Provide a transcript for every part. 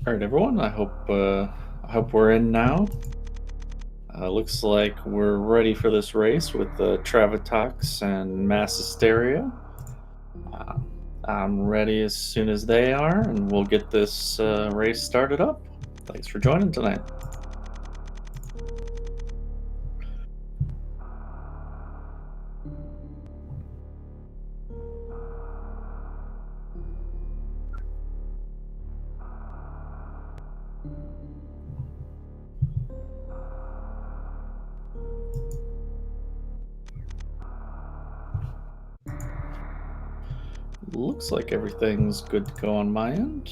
All right, everyone. I hope we're in now. Looks like we're ready for this race with Traviktox and MassHesteria. Uh, I'm ready as soon as they are, and we'll get this race started up. Thanks for joining tonight. Looks like everything's good to go on my end.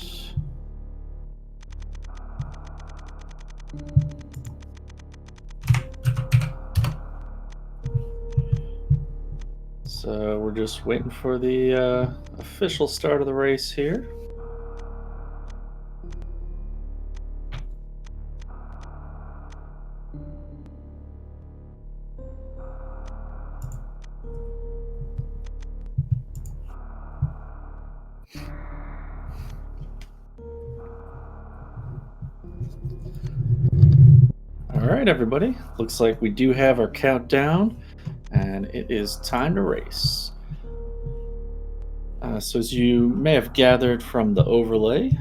So we're just waiting for the official start of the race here. All right, everybody. Looks like we do have our countdown, and it is time to race. So as you may have gathered from the overlay,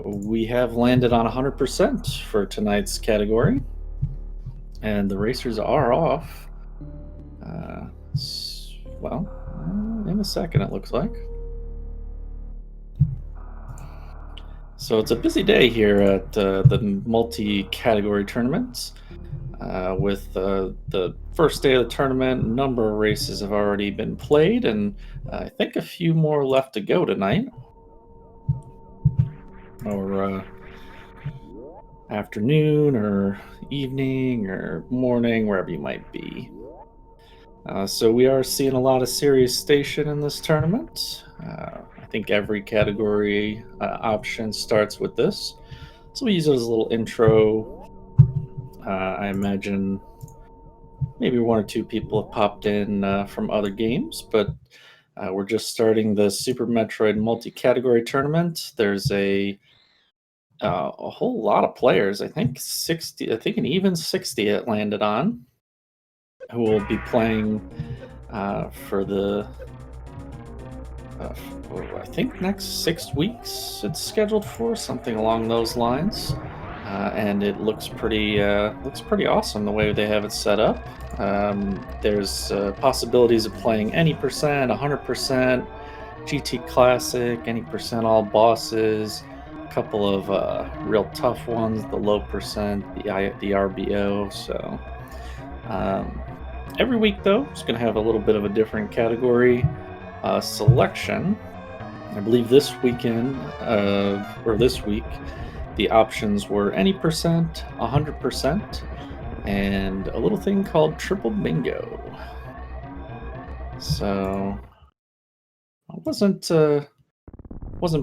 we have landed on 100% for tonight's category, and the racers are off. Well, in a second, it looks like. So it's a busy day here at the multi-category tournaments. With the first day of the tournament, a number of races have already been played, and I think a few more left to go tonight. Or afternoon, or evening, or morning, wherever you might be. So we are seeing a lot of serious station in this tournament. I think every category option starts with this. So we use it as a little intro. I imagine maybe one or two people have popped in from other games, but we're just starting the Super Metroid multi-category tournament. There's a whole lot of players. I think 60. I think an even 60 it landed on, who will be playing for the I think next 6 weeks. It's scheduled for something along those lines, and it looks pretty awesome the way they have it set up. There's possibilities of playing any percent, 100%, GT Classic, any percent all bosses, a couple of real tough ones, the low percent, the RBO. So every week though, it's going to have a little bit of a different category selection. I believe this weekend or this week, the options were any percent, 100%, and a little thing called triple bingo. So I wasn't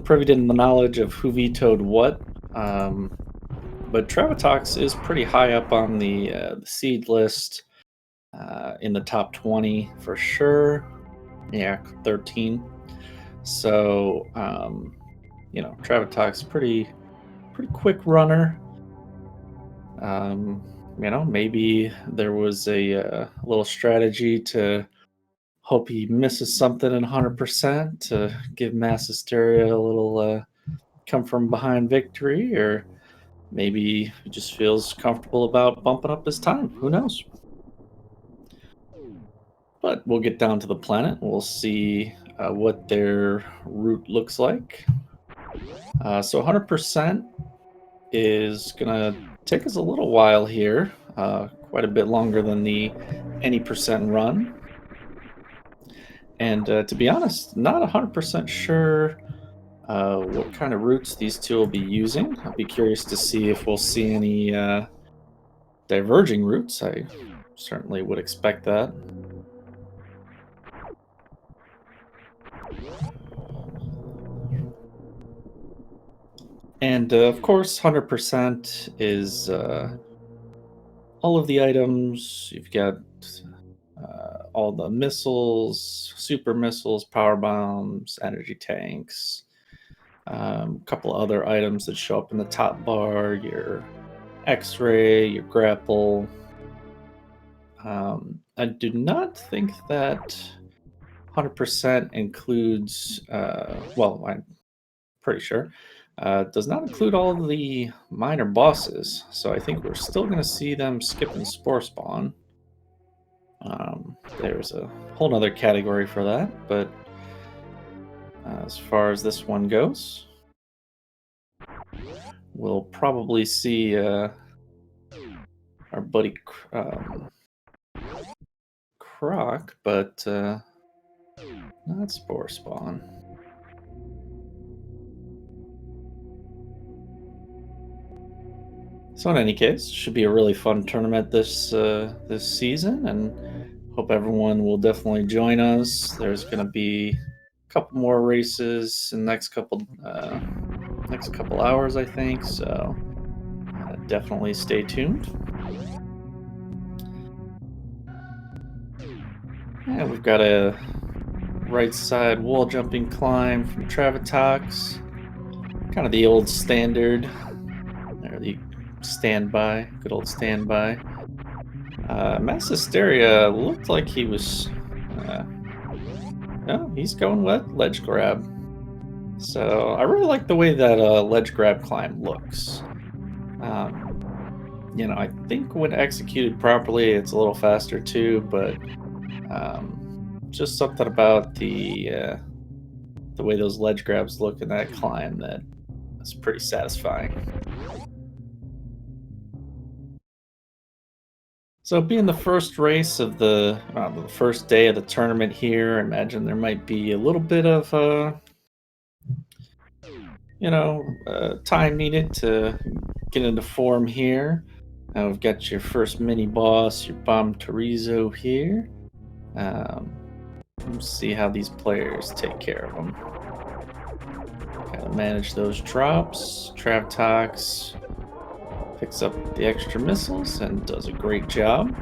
privy to the knowledge of who vetoed what, but Traviktox is pretty high up on the seed list, in the top 20 for sure. Yeah, 13. So Traviktox pretty quick runner. Maybe there was a little strategy to hope he misses something in 100% to give MassHesteria a little come from behind victory, or maybe he just feels comfortable about bumping up his time. Who knows? But we'll get down to the planet. We'll see what their route looks like. So 100% is going to take us a little while here, quite a bit longer than the any percent run. And to be honest, not 100% sure what kind of routes these two will be using. I'll be curious to see if we'll see any diverging routes. I certainly would expect that. And of course, 100% is all of the items. You've got all the missiles, super missiles, power bombs, energy tanks, A couple other items that show up in the top bar, your X-ray, your grapple. I do not think that 100% includes, well, I'm pretty sure, does not include all of the minor bosses. So I think we're still going to see them skipping Spore Spawn. There's a whole nother category for that, but as far as this one goes, we'll probably see our buddy Croc, but not Spore Spawn. So in any case, should be a really fun tournament this season, and hope everyone will definitely join us. There's going to be a couple more races in the next couple hours, I think. So definitely stay tuned. And we've got a right side wall jumping climb from Traviktox, kind of the old standard, or the standby, good old standby. MassHesteria looked like he was. No, he's going with ledge grab. So I really like the way that ledge grab climb looks. I think when executed properly, it's a little faster too. But just something about the way those ledge grabs look in that climb that's pretty satisfying. So, being the first race of the first day of the tournament here, I imagine there might be a little bit of time needed to get into form here. We've got your first mini boss, your Bomb Torizo here. Let's see how these players take care of them. Gotta manage those drops. Traviktox picks up the extra missiles and does a great job.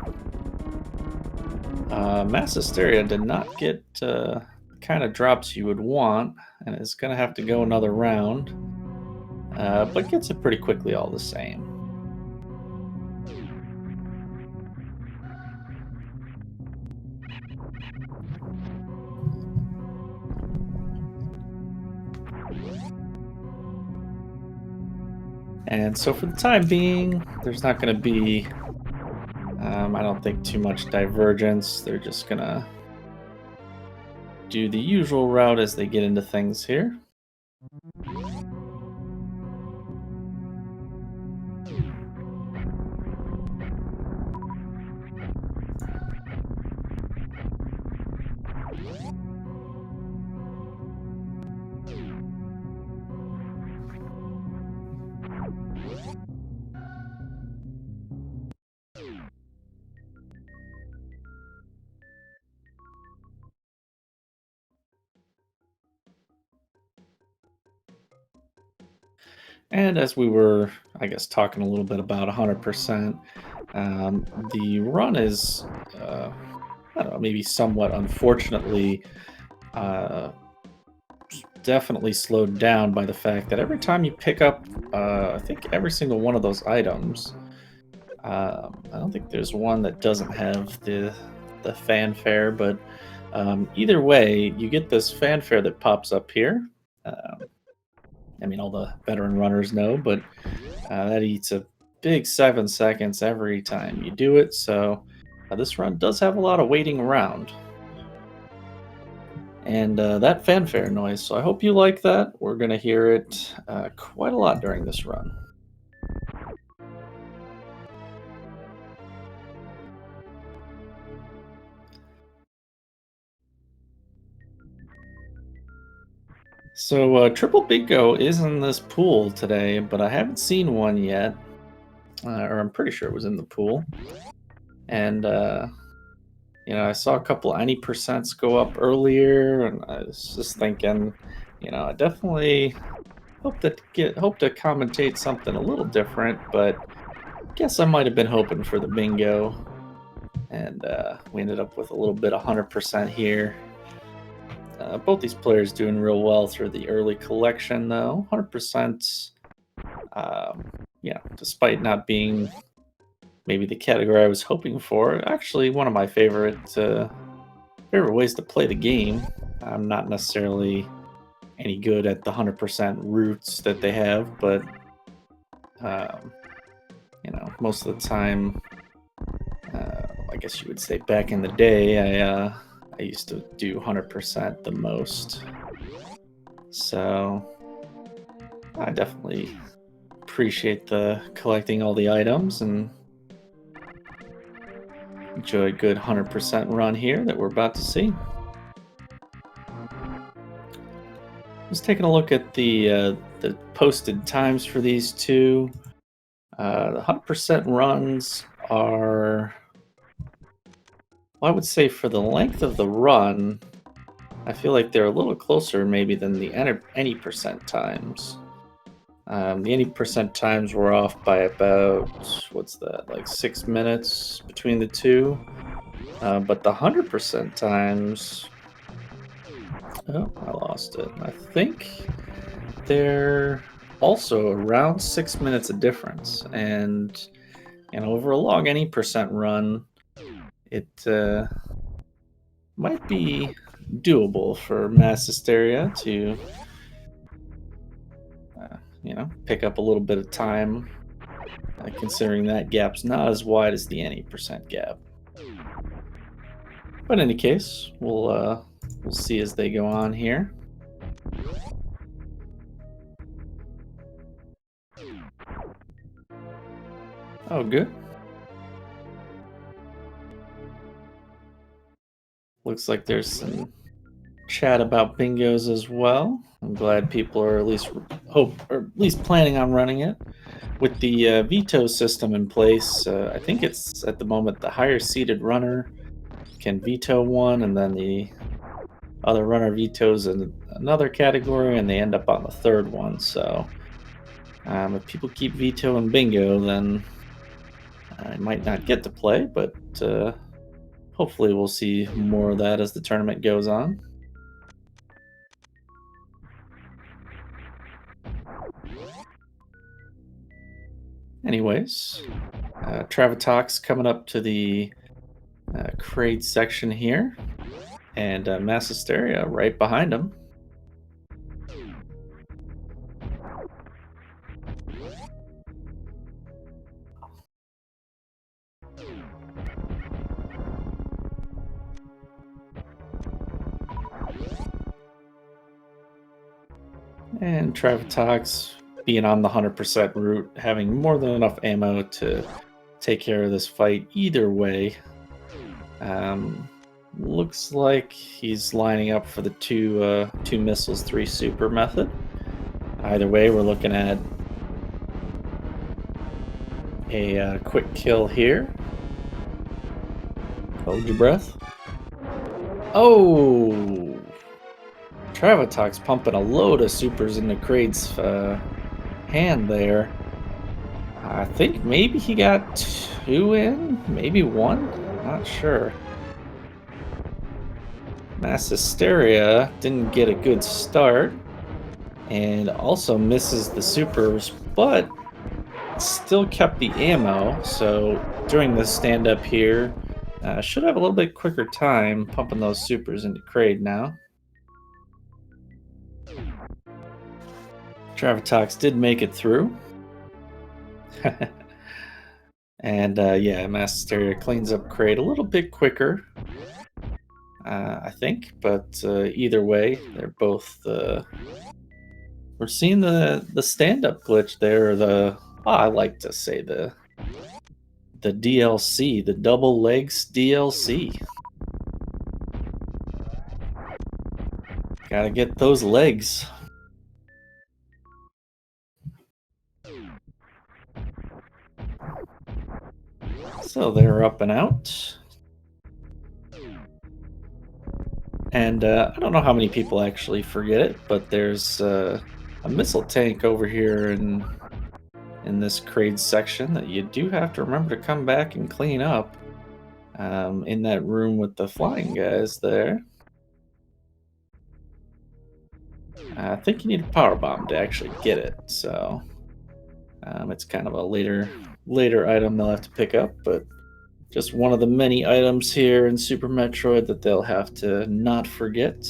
MassHesteria did not get the kind of drops you would want, and is going to have to go another round, but gets it pretty quickly all the same. And so for the time being, there's not going to be, I don't think, too much divergence. They're just going to do the usual route as they get into things here. And as we were, I guess, talking a little bit about 100%, the run is, I don't know, maybe somewhat unfortunately, definitely slowed down by the fact that every time you pick up, I think every single one of those items, I don't think there's one that doesn't have the fanfare, but either way, you get this fanfare that pops up here. I mean, all the veteran runners know, but that eats a big 7 seconds every time you do it. So this run does have a lot of waiting around. And that fanfare noise, so I hope you like that. We're going to hear it quite a lot during this run. So Triple Bingo is in this pool today, but I haven't seen one yet. Or I'm pretty sure it was in the pool. And, I saw a couple any percents go up earlier, and I was just thinking, I definitely hope to commentate something a little different, but guess I might have been hoping for the bingo, and we ended up with a little bit of 100% here. Both these players doing real well through the early collection, though. 100%, despite not being maybe the category I was hoping for. Actually, one of my favorite ways to play the game. I'm not necessarily any good at the 100% routes that they have, but um, most of the time, I guess you would say back in the day, I used to do 100% the most. So I definitely appreciate the collecting all the items and enjoy a good 100% run here that we're about to see. Just taking a look at the posted times for these two. The 100% runs are, well, I would say for the length of the run, I feel like they're a little closer maybe than the any percent times. The any percent times were off by about, what's that, like 6 minutes between the two. But the 100% times, oh, I lost it. I think they're also around 6 minutes of difference. And over a long any percent run, it might be doable for MassHesteria to, pick up a little bit of time, considering that gap's not as wide as the any percent gap. But in any case, we'll see as they go on here. Oh, good. Looks like there's some chat about bingos as well. I'm glad people are at least planning on running it. With the veto system in place, I think it's at the moment the higher seeded runner can veto one, and then the other runner vetoes in another category, and they end up on the third one. So if people keep vetoing bingo, then I might not get to play, but hopefully we'll see more of that as the tournament goes on. Anyways, Traviktox coming up to the crate section here, and MassHesteria right behind him. And Traviktox being on the 100% route, having more than enough ammo to take care of this fight either way. Looks like he's lining up for the two missiles, 3 super method. Either way, we're looking at a quick kill here. Hold your breath. Oh! Traviktox pumping a load of supers into Kraid's hand there. I think maybe he got 2 in, maybe 1, not sure. MassHesteria didn't get a good start and also misses the supers, but still kept the ammo. So during this stand up here, should have a little bit quicker time pumping those supers into Kraid now. Traviktox did make it through. And yeah, MassHesteria cleans up Kraid a little bit quicker, I think. But either way, they're both. We're seeing the stand-up glitch there. I like to say the DLC, the double legs DLC. Gotta get those legs. So they're up and out. And I don't know how many people actually forget it, but there's a missile tank over here in this Kraid section that you do have to remember to come back and clean up in that room with the flying guys there. I think you need a power bomb to actually get it, so it's kind of a later item they'll have to pick up, but just one of the many items here in Super Metroid that they'll have to not forget.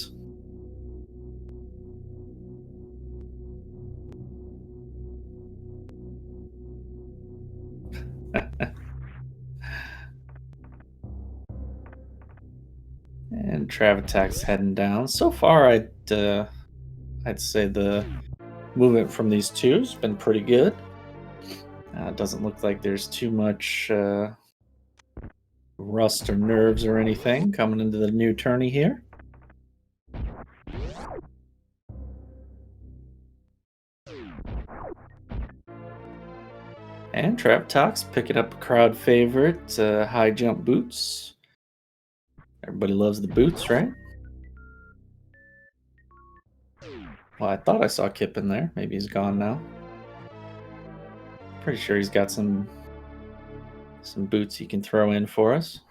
And Traviktox heading down. So far, I'd say the movement from these two has been pretty good. It doesn't look like there's too much rust or nerves or anything coming into the new tourney here. And Traviktox picking up a crowd favorite, high jump boots. Everybody loves the boots, right? Well, I thought I saw Kip in there. Maybe he's gone now. Pretty sure he's got some boots he can throw in for us.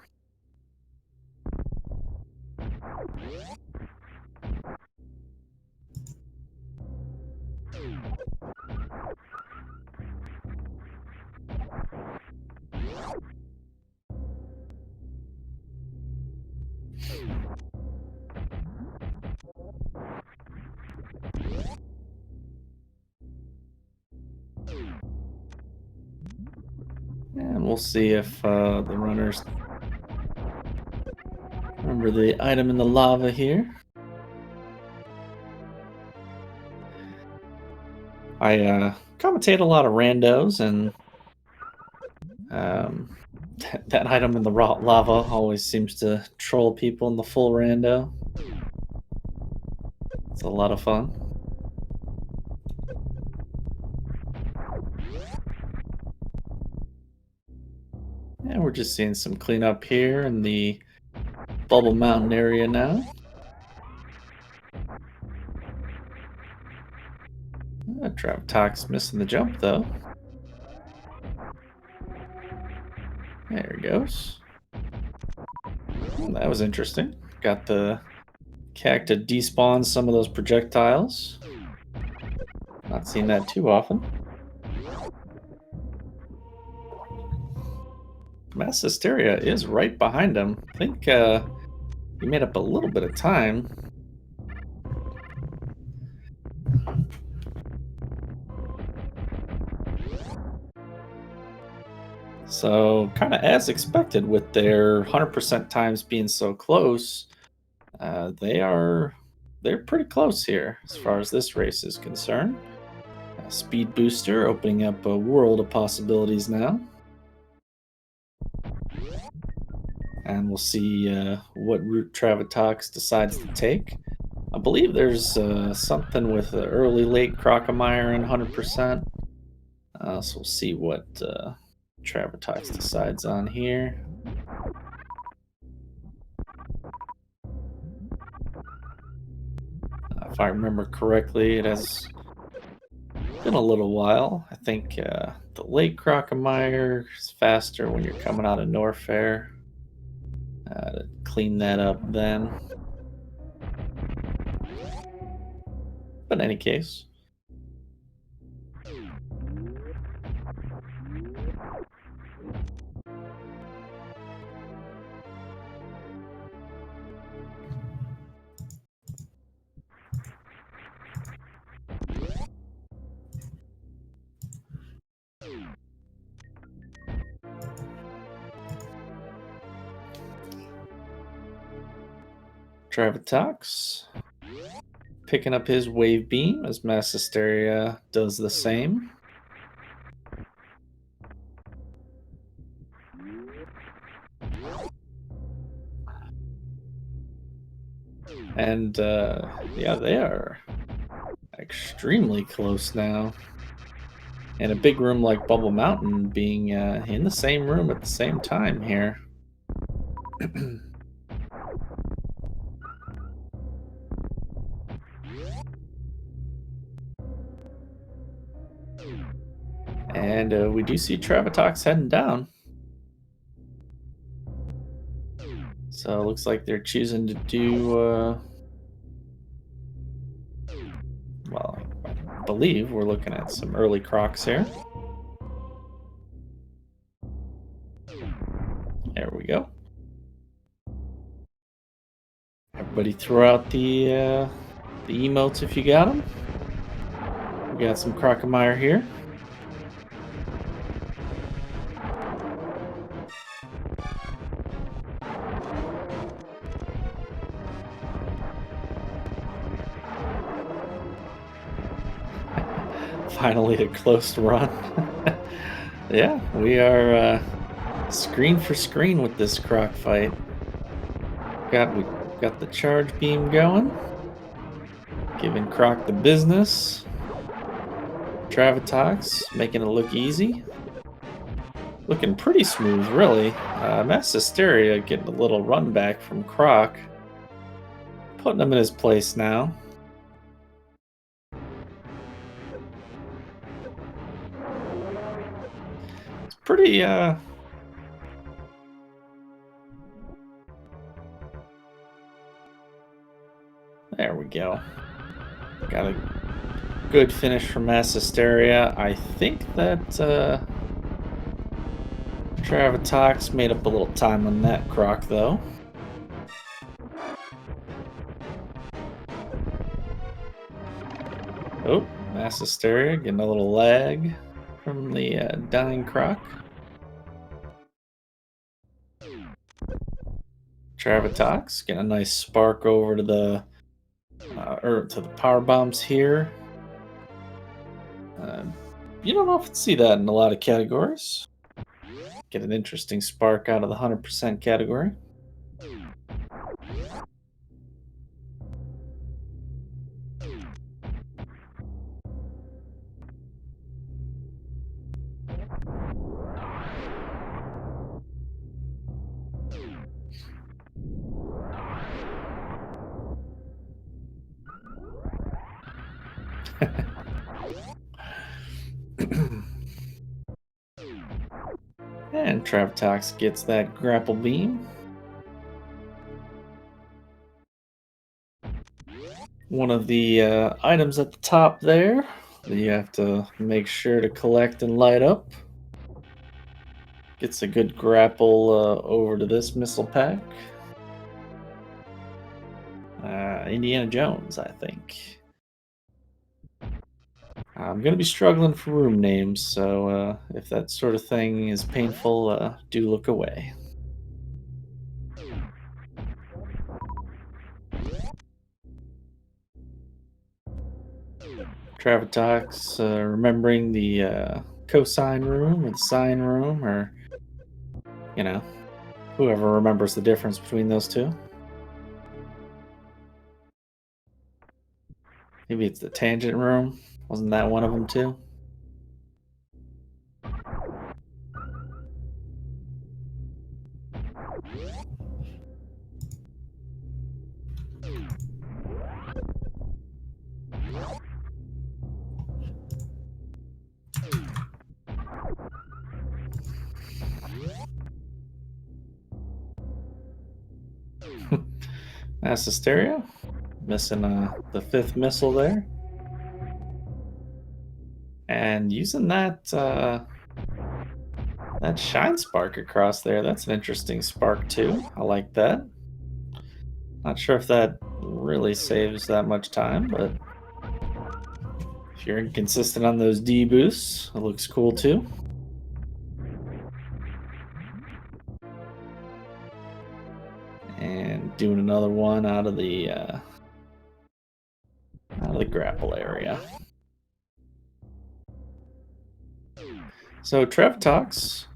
And we'll see if the runners remember the item in the lava here. I commentate a lot of randos, and that item in the raw lava always seems to troll people in the full rando. It's a lot of fun. And we're just seeing some cleanup here in the Bubble Mountain area now. Traviktox missing the jump though. There he goes. That was interesting. Got the Cac to despawn some of those projectiles. Not seen that too often. MassHesteria is right behind him. I think he made up a little bit of time. So, kind of as expected, with their 100% times being so close, they're pretty close here as far as this race is concerned. Speed booster opening up a world of possibilities now, and we'll see what route Traviktox decides to take. I believe there's something with early late Crocomire and 100%. So we'll see what Traviktox decides on here. If I remember correctly, it has been a little while. I think the late Crocomire is faster when you're coming out of Norfair. To clean that up then. But in any case. Traviktox picking up his wave beam as MassHesteria does the same. And yeah, they are extremely close now. And a big room like Bubble Mountain being in the same room at the same time here. And we do see Traviktox heading down. So it looks like they're choosing to do believe we're looking at some early crocs here. There we go. Everybody throw out the emotes if you got them. We got some Crocomire here. Finally a close run. Yeah, we are screen for screen with this croc fight. We got the charge beam going, giving Croc the business. Traviktox making it look easy. Looking pretty smooth, really. MassHesteria getting a little run back from Croc. Putting him in his place now. It's pretty, there we go. Got a good finish from MassHesteria. I think that Traviktox made up a little time on that Croc, though. Oh, MassHesteria getting a little lag from the dying Croc. Traviktox getting a nice spark over to the power bombs here. You don't often see that in a lot of categories. Get an interesting spark out of the 100% category. And Traviktox gets that grapple beam. One of the items at the top there that you have to make sure to collect and light up. Gets a good grapple over to this missile pack. Indiana Jones, I think. I'm going to be struggling for room names, so if that sort of thing is painful, do look away. Traviktox remembering the cosine room or the sine room, or, you know, whoever remembers the difference between those two. Maybe it's the tangent room. Wasn't that one of them too? MassHesteria, missing the 5th missile there. And using that that shine spark across there, that's an interesting spark too. I like that. Not sure if that really saves that much time, but if you're inconsistent on those D boosts, it looks cool too. And doing another one out of the grapple area. So Traviktox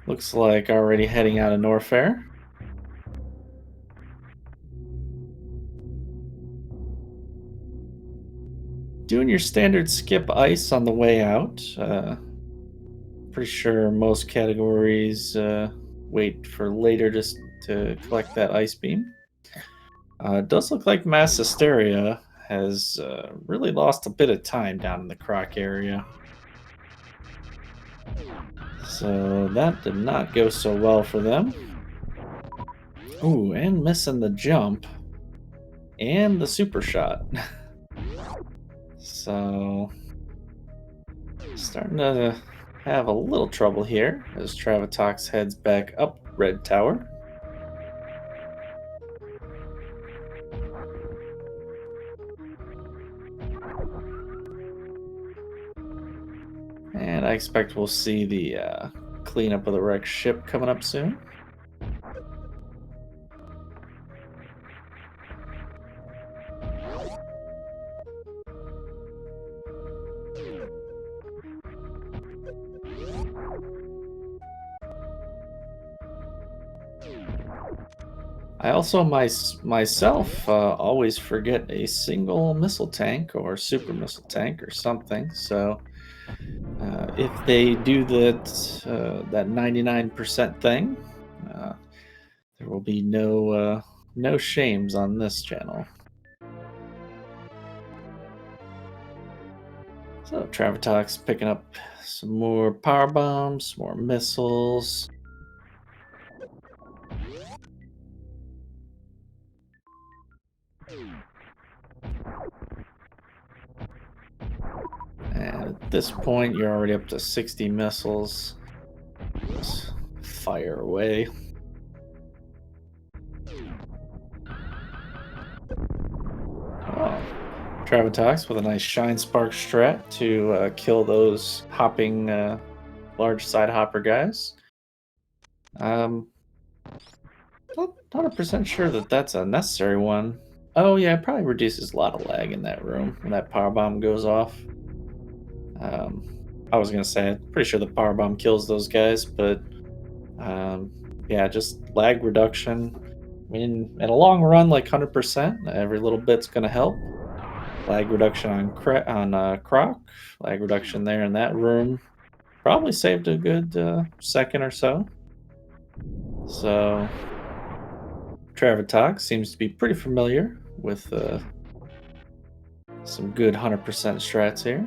looks like already heading out of Norfair. Doing your standard skip ice on the way out. Pretty sure most categories wait for later just to collect that ice beam. It does look like MassHesteria has really lost a bit of time down in the Croc area. So that did not go so well for them. Ooh, and missing the jump and the super shot. So, starting to have a little trouble here as Traviktox heads back up Red Tower. And I expect we'll see the cleanup of the wrecked ship coming up soon. I also myself always forget a single missile tank or super missile tank or something. So if they do that 99% thing, uh, there will be no shames on this channel. So Traviktox picking up some more power bombs, more missiles. And at this point, you're already up to 60 missiles. Just fire away. Oh, Traviktox with a nice Shine Spark strat to kill those hopping large side hopper guys. Not 100% sure that that's a necessary one. Oh yeah, it probably reduces a lot of lag in that room when that power bomb goes off. Um, I was gonna say, I'm pretty sure the power bomb kills those guys, but yeah, just lag reduction. I mean, in a long run, like 100%, every little bit's gonna help. Lag reduction on Croc, lag reduction there in that room. Probably saved a good second or so. So, Traviktox seems to be pretty familiar with some good 100% strats here.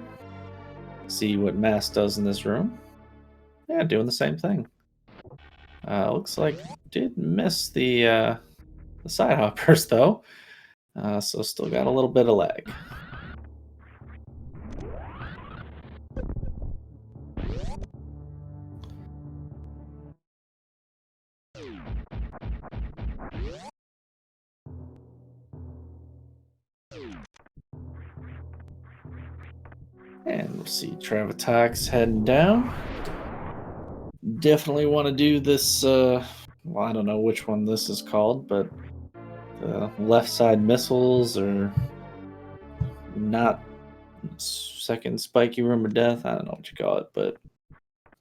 See what Mass does in this room. Yeah, doing the same thing. Looks like did miss the side hoppers though, so still got a little bit of lag. And we'll see Traviktox heading down. Definitely want to do this. Well, I don't know which one this is called, but the left side missiles or not second spiky room of death. I don't know what you call it, but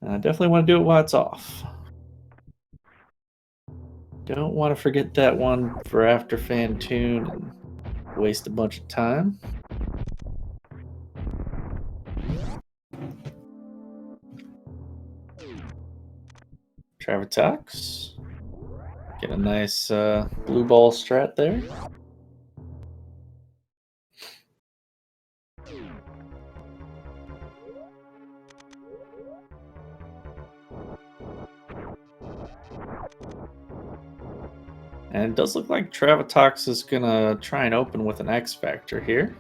I definitely want to do it while it's off. Don't want to forget that one for after Fantoon and waste a bunch of time. Traviktox. Get a nice blue ball strat there. And it does look like Traviktox is gonna try and open with an X Factor here.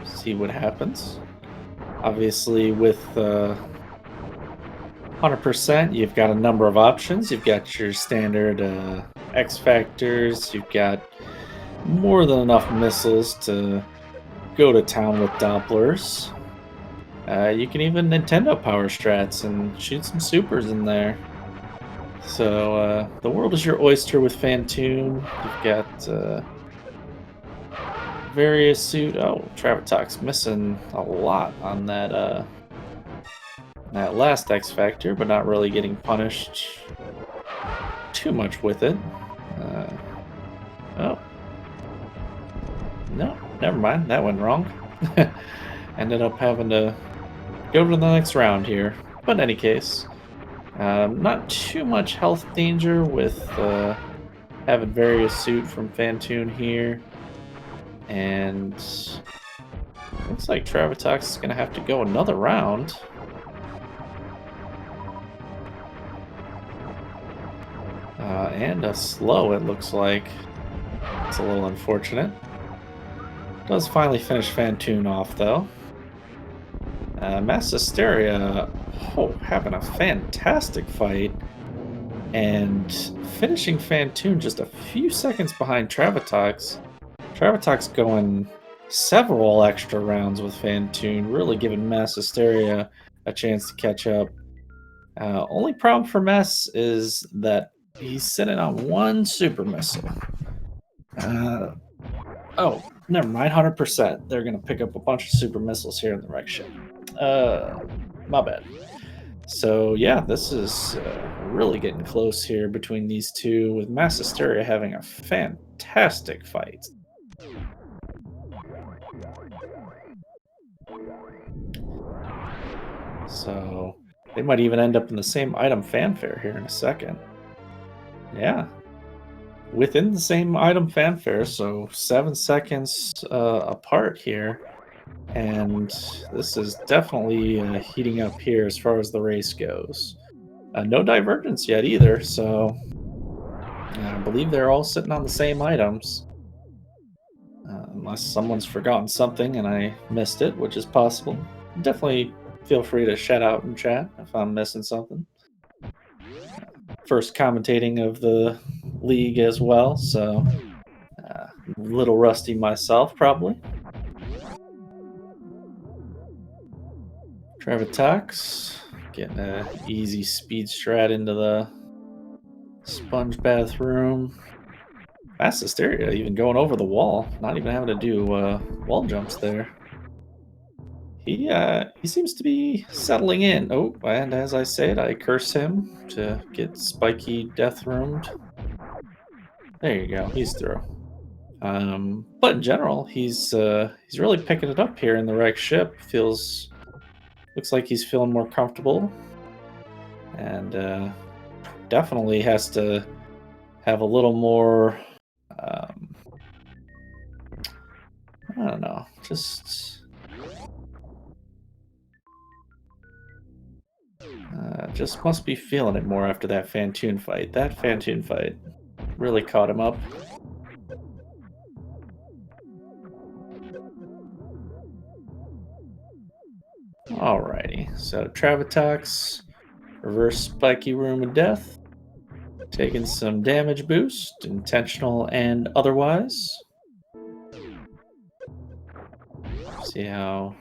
See what happens. Obviously, with 100%, you've got a number of options. You've got your standard X Factors. You've got more than enough missiles to go to town with Dopplers. You can even Nintendo power strats and shoot some supers in there. So the world is your oyster with Fantoon. You've got various suit. Oh, Traviktox missing a lot on that that last X Factor, but not really getting punished too much with it. Oh, no, never mind. That went wrong. Ended up having to go to the next round here. But in any case, not too much health danger with having various suit from Fantoon here. And looks like Traviktox is going to have to go another round. And a slow, it looks like. It's a little unfortunate. Does finally finish Fantoon off, though. MassHesteria, having a fantastic fight. And finishing Fantoon just a few seconds behind Traviktox. Traviktox going several extra rounds with Fantoon, really giving MassHesteria a chance to catch up. Only problem for Mess is that he's sitting on one super missile. Oh, never mind, 100%. They're going to pick up a bunch of super missiles here in the wreck ship. My bad. So yeah, this is really getting close here between these two, with MassHesteria having a fantastic fight. So they might even end up in the same item fanfare here in a second. Yeah. Within the same item fanfare, so 7 seconds apart here. And this is definitely heating up here as far as the race goes. No divergence yet either, so I believe they're all sitting on the same items. Unless someone's forgotten something and I missed it, which is possible. Definitely feel free to shout out in chat if I'm missing something. First commentating of the league as well, so a little rusty myself probably. Traviktox getting an easy speed strat into the sponge bathroom. MassHesteria even going over the wall, not even having to do wall jumps there. He seems to be settling in. Oh, and as I said, I curse him to get Spiky death roomed. There you go, he's through. But in general, he's really picking it up here in the wreck ship. Looks like he's feeling more comfortable, and definitely has to have a little more. I don't know, just must be feeling it more after that Fantoon fight. That Fantoon fight really caught him up. Alrighty, so Traviktox, reverse spiky room of death, taking some damage boost, intentional and otherwise. See how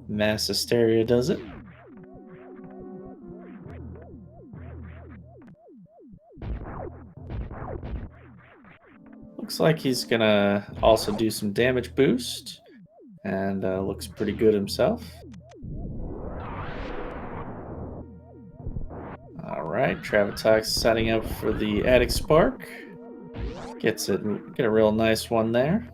MassHesteria does it. Looks like he's gonna also do some damage boost, and looks pretty good himself. Alright, Traviktox setting up for the Attic Spark. Get a real nice one there.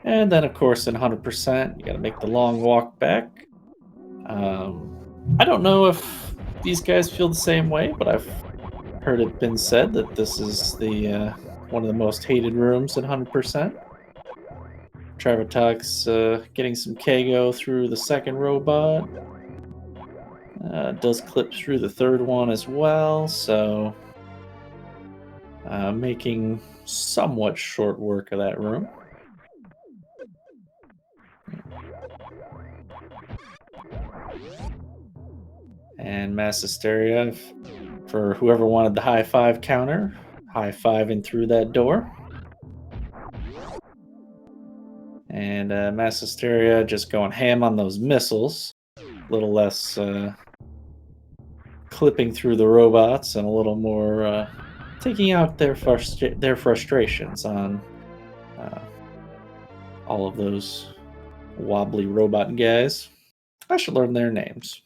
And then, of course, in 100%, you gotta make the long walk back. I don't know if these guys feel the same way, but I've heard it been said that this is the one of the most hated rooms at 100%. Traviktox getting some KO through the second robot. Does clip through the third one as well, so making somewhat short work of that room. And MassHesteria, for whoever wanted the high five counter, high-fiving through that door. And MassHesteria just going ham on those missiles. A little less clipping through the robots and a little more taking out their frustrations on all of those wobbly robot guys. I should learn their names.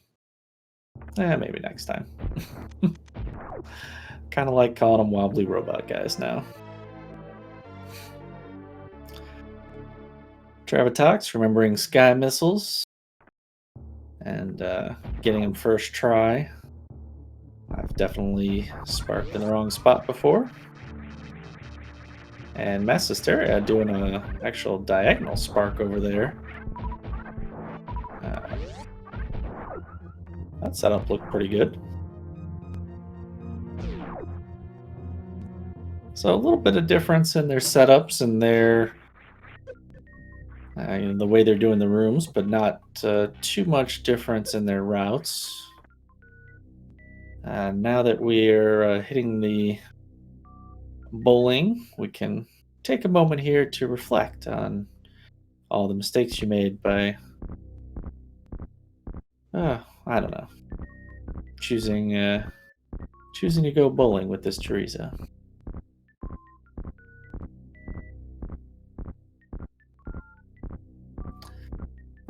Maybe next time. Kind of like calling them wobbly robot guys now. Traviktox remembering sky missiles and getting them first try. I've definitely sparked in the wrong spot before. And MassHesteria doing an actual diagonal spark over there. That setup looked pretty good. So a little bit of difference in their setups and their the way they're doing the rooms, but not too much difference in their routes. Now that we're hitting the bowling, we can take a moment here to reflect on all the mistakes you made by, I don't know, choosing to go bowling with this Teresa.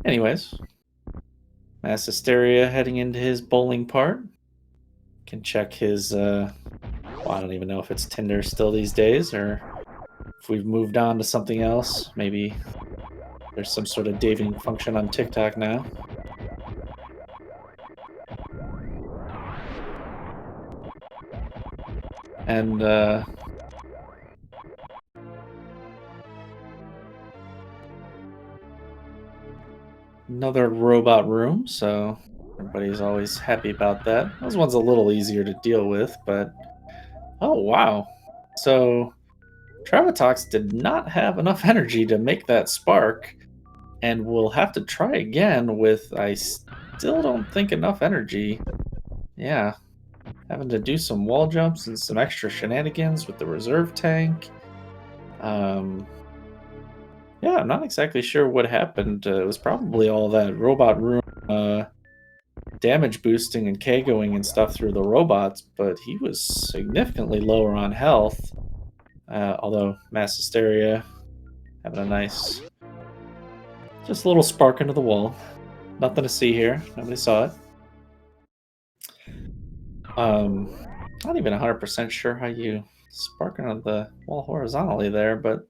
Anyways, MassHesteria heading into his bowling part. Can check his, well, I don't even know if it's Tinder still these days, or if we've moved on to something else. Maybe there's some sort of dating function on TikTok now. And, another robot room, so everybody's always happy about that. Those one's a little easier to deal with, but oh wow. So Traviktox did not have enough energy to make that spark, and we'll have to try again with, I still don't think, enough energy. Yeah, having to do some wall jumps and some extra shenanigans with the reserve tank. Yeah, I'm not exactly sure what happened. It was probably all that robot room damage boosting and KOing and stuff through the robots, but he was significantly lower on health. Although MassHesteria having a nice, just a little spark into the wall. Nothing to see here. Nobody saw it. Not even 100% sure how you spark into the wall horizontally there, but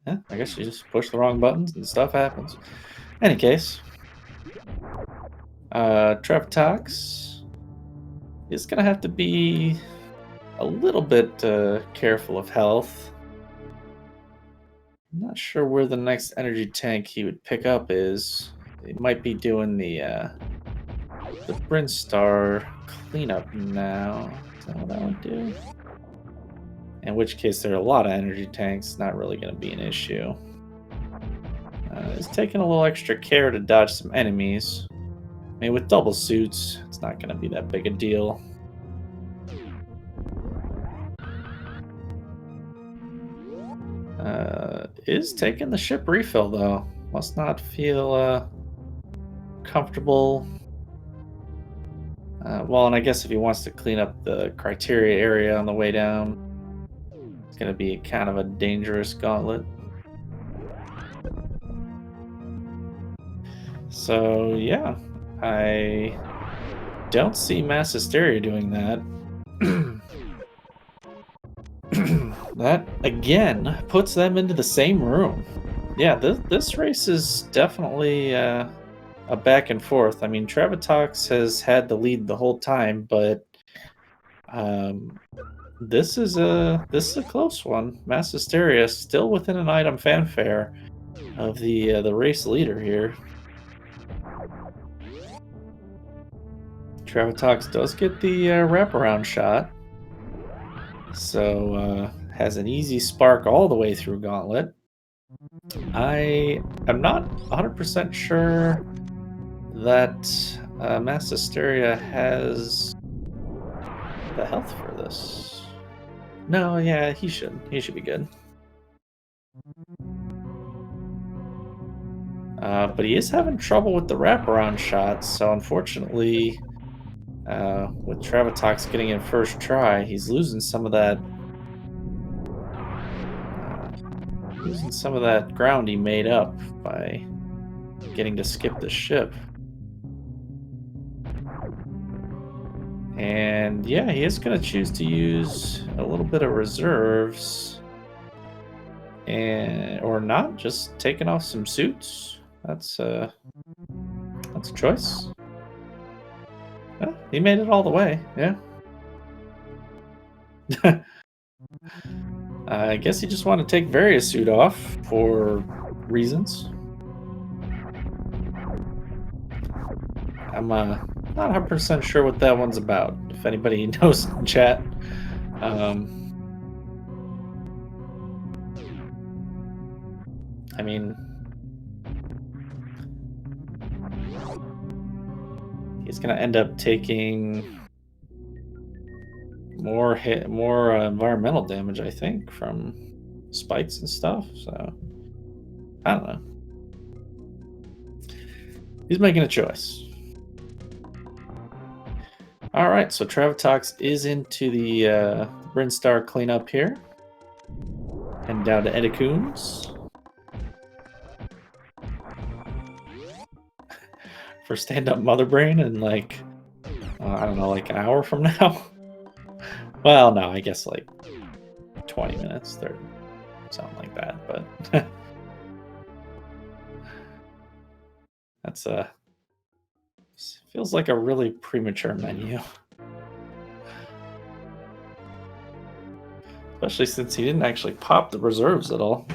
yeah, I guess you just push the wrong buttons and stuff happens. Any case, Traviktox is gonna have to be a little bit careful of health. I'm not sure where the next energy tank he would pick up is. He might be doing the Brinstar cleanup now. Is that what that would do? In which case, there are a lot of energy tanks. Not really going to be an issue. He's taking a little extra care to dodge some enemies. I mean, with double suits, it's not going to be that big a deal. Is taking the ship refill, though. Must not feel comfortable. Well, and I guess if he wants to clean up the criteria area on the way down, it's going to be kind of a dangerous gauntlet. So, yeah, I don't see MassHesteria doing that. That, again, puts them into the same room. Yeah, this race is definitely a back and forth. I mean, Traviktox has had the lead the whole time, but this is a close one. MassHesteria still within an item fanfare of the race leader here. Traviktox does get the wraparound shot, so has an easy spark all the way through Gauntlet. I am not 100% sure that MassHesteria has the health for this. No, yeah, he should. He should be good. But he is having trouble with the wraparound shots, so unfortunately, with Traviktox getting in first try, he's losing some of that ground he made up by getting to skip the ship. And yeah, he is going to choose to use a little bit of reserves, or not, just taking off some suits. That's a choice. Yeah, he made it all the way. Yeah. I guess he just wanted to take Various suit off for reasons. I'm not 100% sure what that one's about. If anybody knows in chat. I mean, he's gonna end up taking more environmental damage, I think, from spikes and stuff. So I don't know. He's making a choice. All right, so Traviktox is into the Brinstar cleanup here, and down to Edicoons for stand-up Mother Brain in like I don't know, like an hour from now. Well, no, I guess like 20 minutes, 30, something like that. But that's feels like a really premature menu. Especially since he didn't actually pop the reserves at all.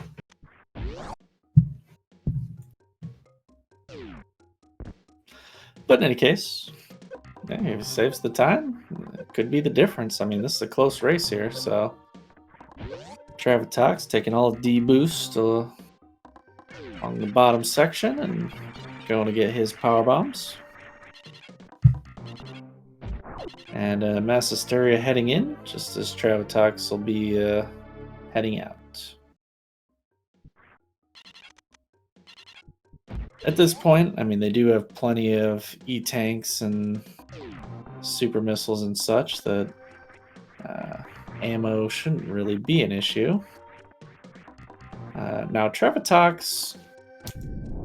But in any case, yeah, if he saves the time, it could be the difference. I mean, this is a close race here, so Traviktox taking all D boost on the bottom section and going to get his power bombs. And MassHesteria heading in, just as Traviktox will be heading out. At this point, I mean, they do have plenty of E-tanks and super missiles and such that ammo shouldn't really be an issue. Now, Traviktox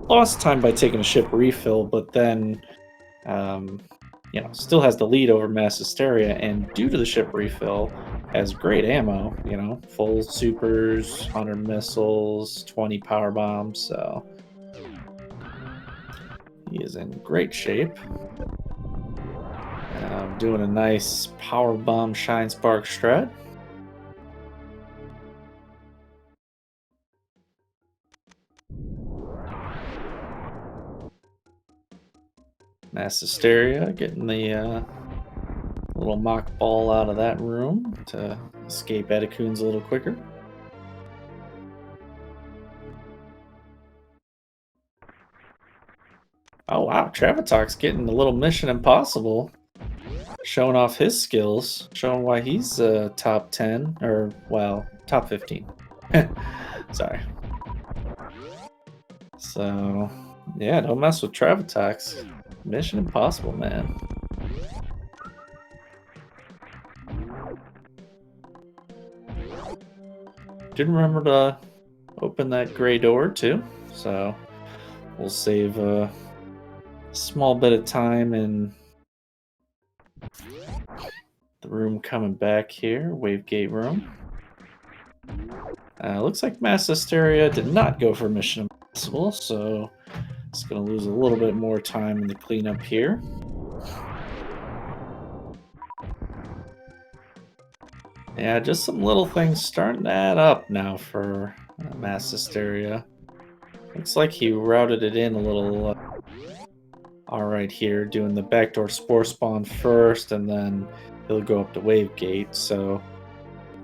lost time by taking a ship refill, but then, you know, still has the lead over MassHesteria, and due to the ship refill, has great ammo, you know, full supers, 100 missiles, 20 power bombs, so he is in great shape. Doing a nice power bomb shine spark strat. MassHesteria getting the little mock ball out of that room to escape Edicoons a little quicker. Oh wow, Traviktox getting a little Mission Impossible, showing off his skills, showing why he's top 10, or well, top 15. Sorry. So yeah, don't mess with Traviktox. Mission Impossible, man. Didn't remember to open that gray door too, so we'll save a small bit of time in the room coming back here, wave gate room. Looks like MassHesteria did not go for Mission Impossible, so it's going to lose a little bit more time in the cleanup here. Yeah, just some little things starting to add up now for MassHesteria. Looks like he routed it in a little alright here, doing the backdoor spore spawn first, and then he'll go up to wave gate. So,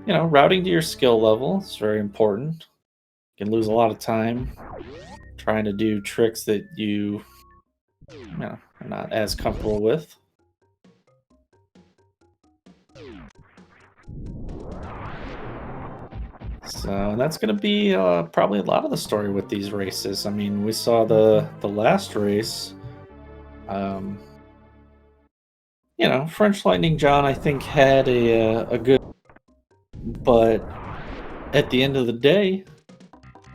you know, routing to your skill level is very important. You can lose a lot of time trying to do tricks that you know, are not as comfortable with. So, and that's going to be probably a lot of the story with these races. I mean, we saw the last race. You know, French Lightning John, I think, had a good, but at the end of the day,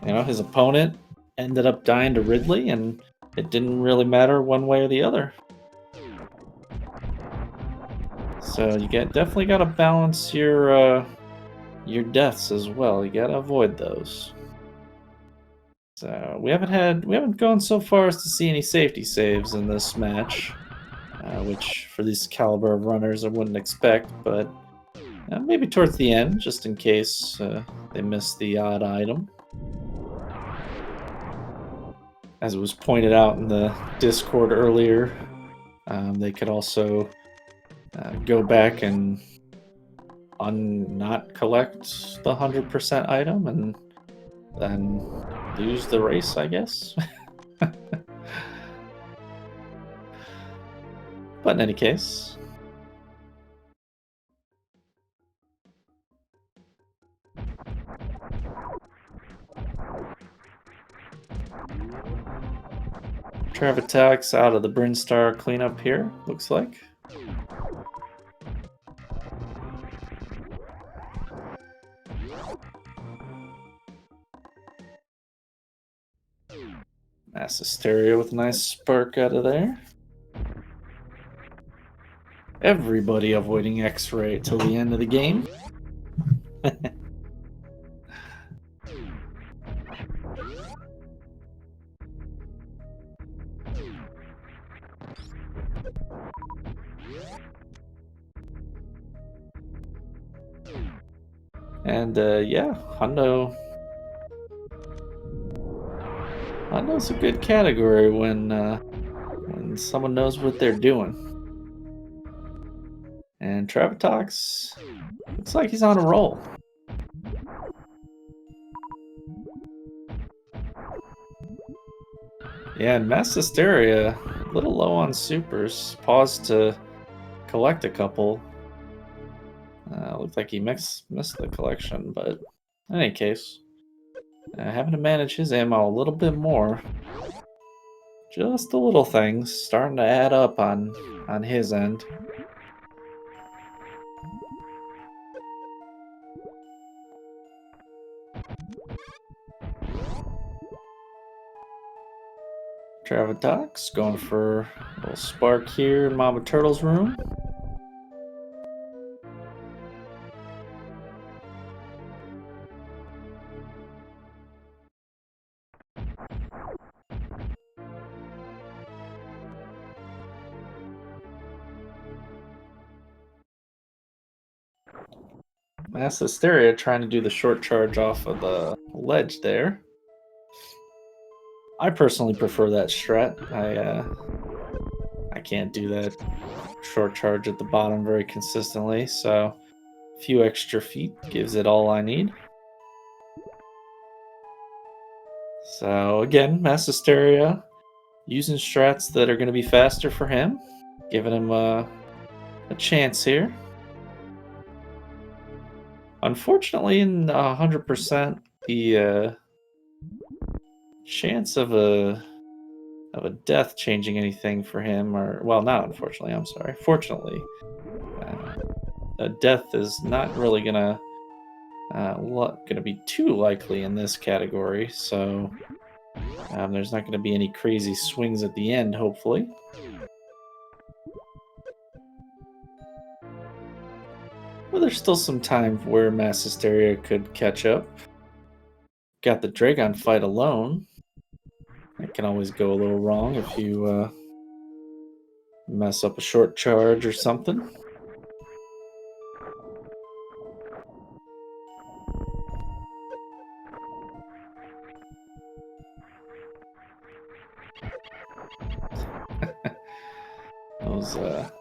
you know, his opponent ended up dying to Ridley, and it didn't really matter one way or the other. So you definitely got to balance your deaths as well. You got to avoid those. So we haven't gone so far as to see any safety saves in this match, which for this caliber of runners I wouldn't expect, but maybe towards the end, just in case they miss the odd item. As it was pointed out in the Discord earlier, they could also go back and not collect the 100% item and then lose the race, I guess. But But in any case, Traviktox out of the Brinstar cleanup here, looks like. MassHesteria with a nice spark out of there. Everybody avoiding X-ray till the end of the game. And yeah, Hondo's a good category when someone knows what they're doing. And Traviktox looks like he's on a roll. Yeah, and MassHesteria, a little low on supers. Paused to collect a couple. Looked like he missed the collection, but in any case, having to manage his ammo a little bit more. Just the little things starting to add up on his end. Traviktox going for a little spark here in Mama Turtle's room. MassHesteria trying to do the short charge off of the ledge there. I personally prefer that strat. I can't do that short charge at the bottom very consistently, so a few extra feet gives it all I need. So again, MassHesteria using strats that are going to be faster for him, giving him a chance here. Unfortunately, in 100%, the chance of a death changing anything for him, or well, not unfortunately. I'm sorry. Fortunately, a death is not really gonna be too likely in this category. So there's not going to be any crazy swings at the end, hopefully. Well, there's still some time where MassHesteria could catch up. Got the Dragon fight alone. That can always go a little wrong if you mess up a short charge or something.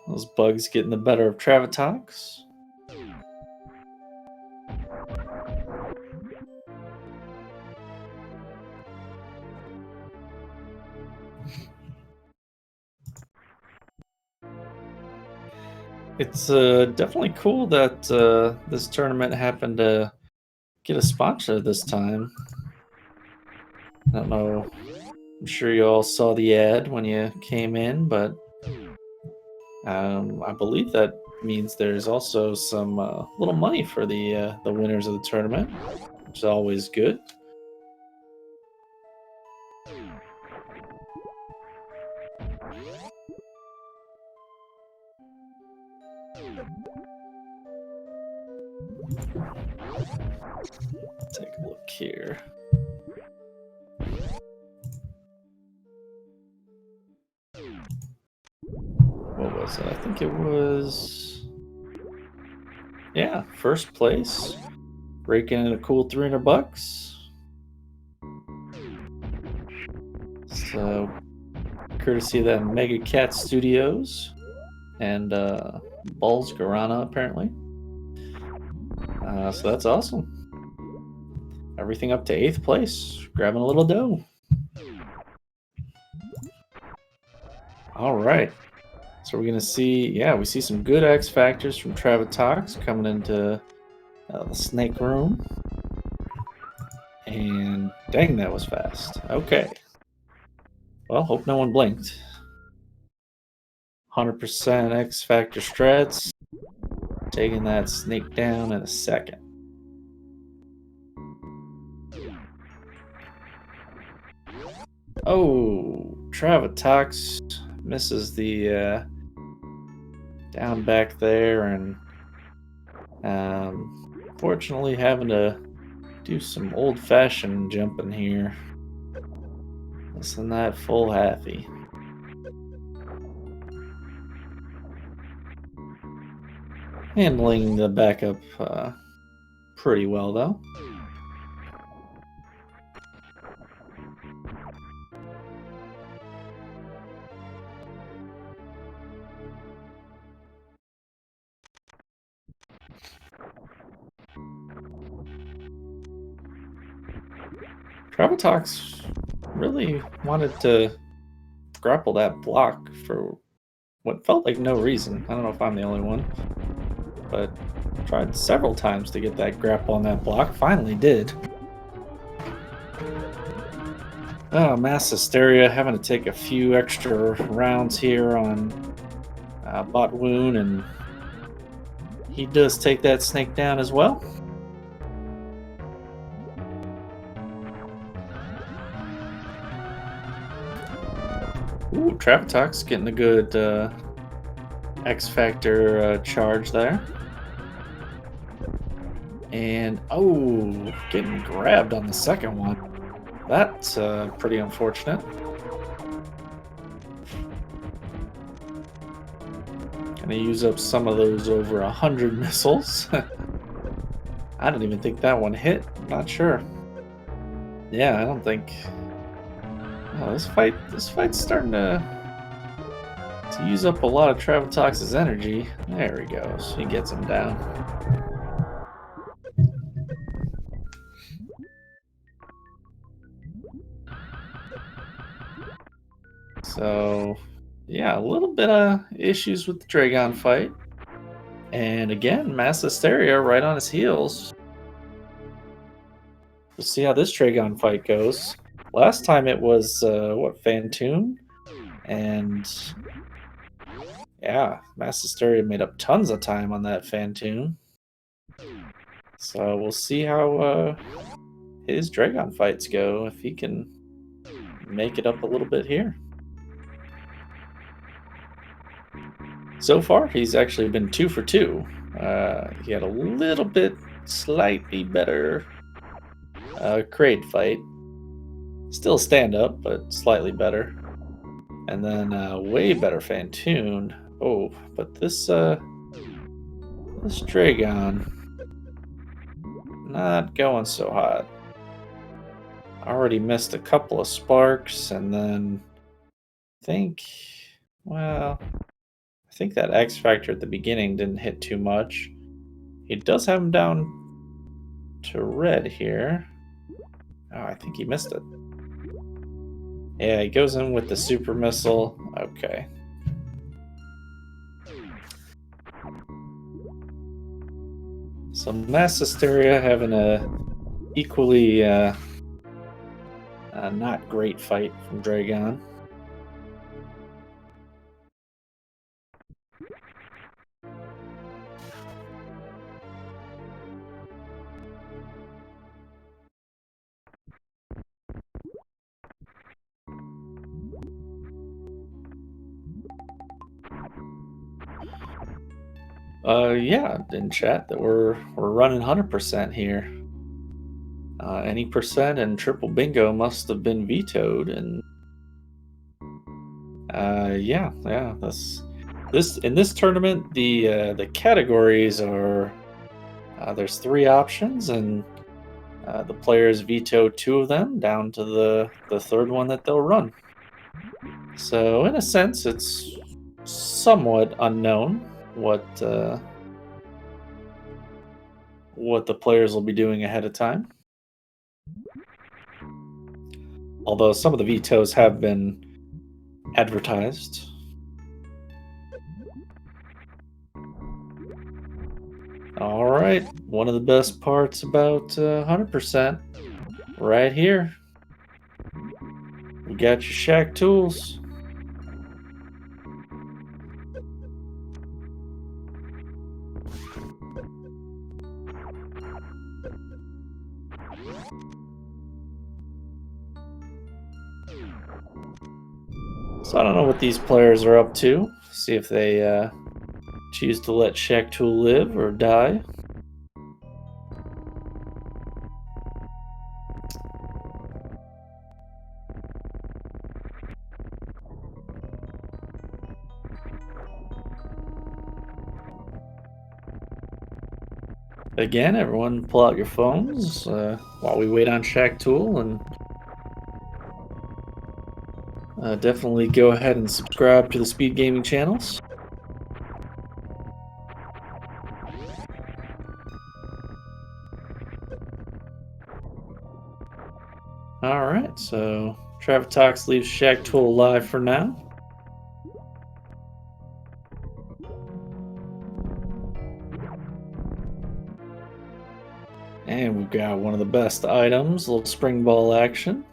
Those bugs getting the better of Traviktox. It's definitely cool that this tournament happened to get a sponsor this time. I don't know. I'm sure you all saw the ad when you came in, but I believe that means there's also some little money for the winners of the tournament, which is always good. Take a look here. What was it? I think it was, yeah, first place, raking in a cool $300. So, courtesy of that Mega Cat Studios and Balls Garana, apparently. So that's awesome. Everything up to 8th place, grabbing a little dough. All right. So we're gonna see, yeah, we see some good X factors from Traviktox coming into the snake room. And dang, that was fast. Okay. Well, hope no one blinked. 100% X Factor strats. Taking that snake down in a second. Oh, Traviktox misses the down back there, and fortunately having to do some old-fashioned jumping here. Missing that full halfie. Handling the backup pretty well, though. Traviktox really wanted to grapple that block for what felt like no reason. I don't know if I'm the only one, but tried several times to get that grapple on that block. Finally did. Oh, MassHesteria having to take a few extra rounds here on Bot Wound, and he does take that snake down as well. Ooh, Traviktox getting a good X Factor charge there. And, oh, getting grabbed on the second one. That's pretty unfortunate. Gonna use up some of those over 100 missiles. I didn't even think that one hit. Not sure. Yeah, I don't think. Oh, this fight's starting to use up a lot of Traviktox's energy. There he goes. He gets him down. So, yeah, a little bit of issues with the Dragon fight. And again, MassHesteria right on his heels. We'll see how this Dragon fight goes. Last time it was, what, Phantoon? And yeah, MassHesteria made up tons of time on that Phantoon. So we'll see how his Dragon fights go, if he can make it up a little bit here. So far, he's actually been 2 for 2. He had a little bit slightly better Kraid fight. Still stand up, but slightly better. And then way better Phantoon. Oh, but this Dragon not going so hot. Already missed a couple of sparks, and then I think that X Factor at the beginning didn't hit too much. He does have him down to red here. Oh, I think he missed it. Yeah, he goes in with the super missile. Okay. So MassHesteria having a equally not great fight from Dragon. Yeah, in chat that we're running 100% here. Any percent and triple bingo must have been vetoed, and yeah, this in this tournament the categories are there's 3 options, and the players veto 2 of them down to the third one that they'll run. So in a sense, it's somewhat unknown what the players will be doing ahead of time. Although some of the vetoes have been advertised. All right, one of the best parts about 100% right here. We got your shack tools. So I don't know what these players are up to. See if they choose to let Shack Tool live or die. Again, everyone pull out your phones while we wait on Shack Tool, and definitely go ahead and subscribe to the Speed Gaming channels. Alright, so Traviktox leaves Shack Tool alive for now. And we've got one of the best items, a little spring ball action.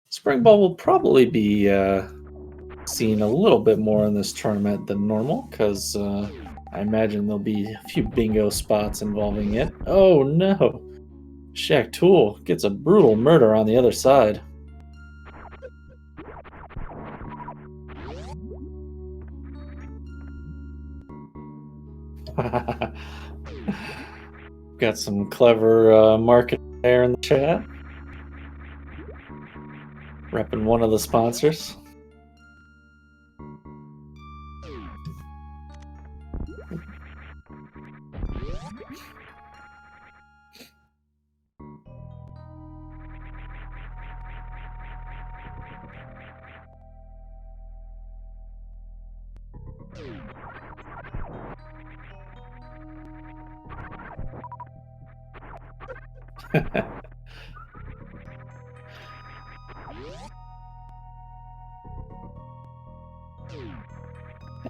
Spring ball will probably be seen a little bit more in this tournament than normal, because I imagine there'll be a few bingo spots involving it. Oh no! Shack Tool gets a brutal murder on the other side. Got some clever marketing there in the chat. Repping one of the sponsors.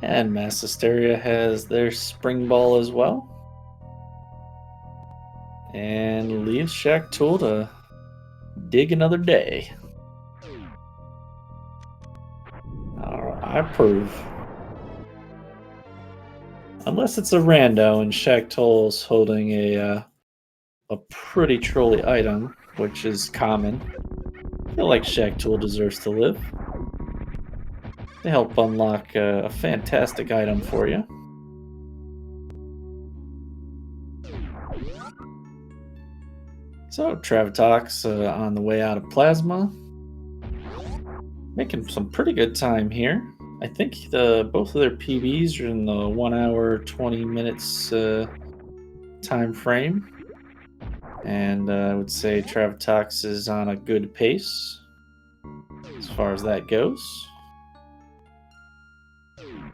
And MassHesteria has their spring ball as well. And leaves Shack Tool to dig another day. I approve. Unless it's a rando and Shack Tool's holding a pretty trolly item, which is common. I feel like Shack Tool deserves to live. They help unlock a fantastic item for you. So, Traviktox on the way out of Plasma. Making some pretty good time here. I think both of their PBs are in the 1 hour, 20 minutes time frame. And I would say Traviktox is on a good pace as far as that goes.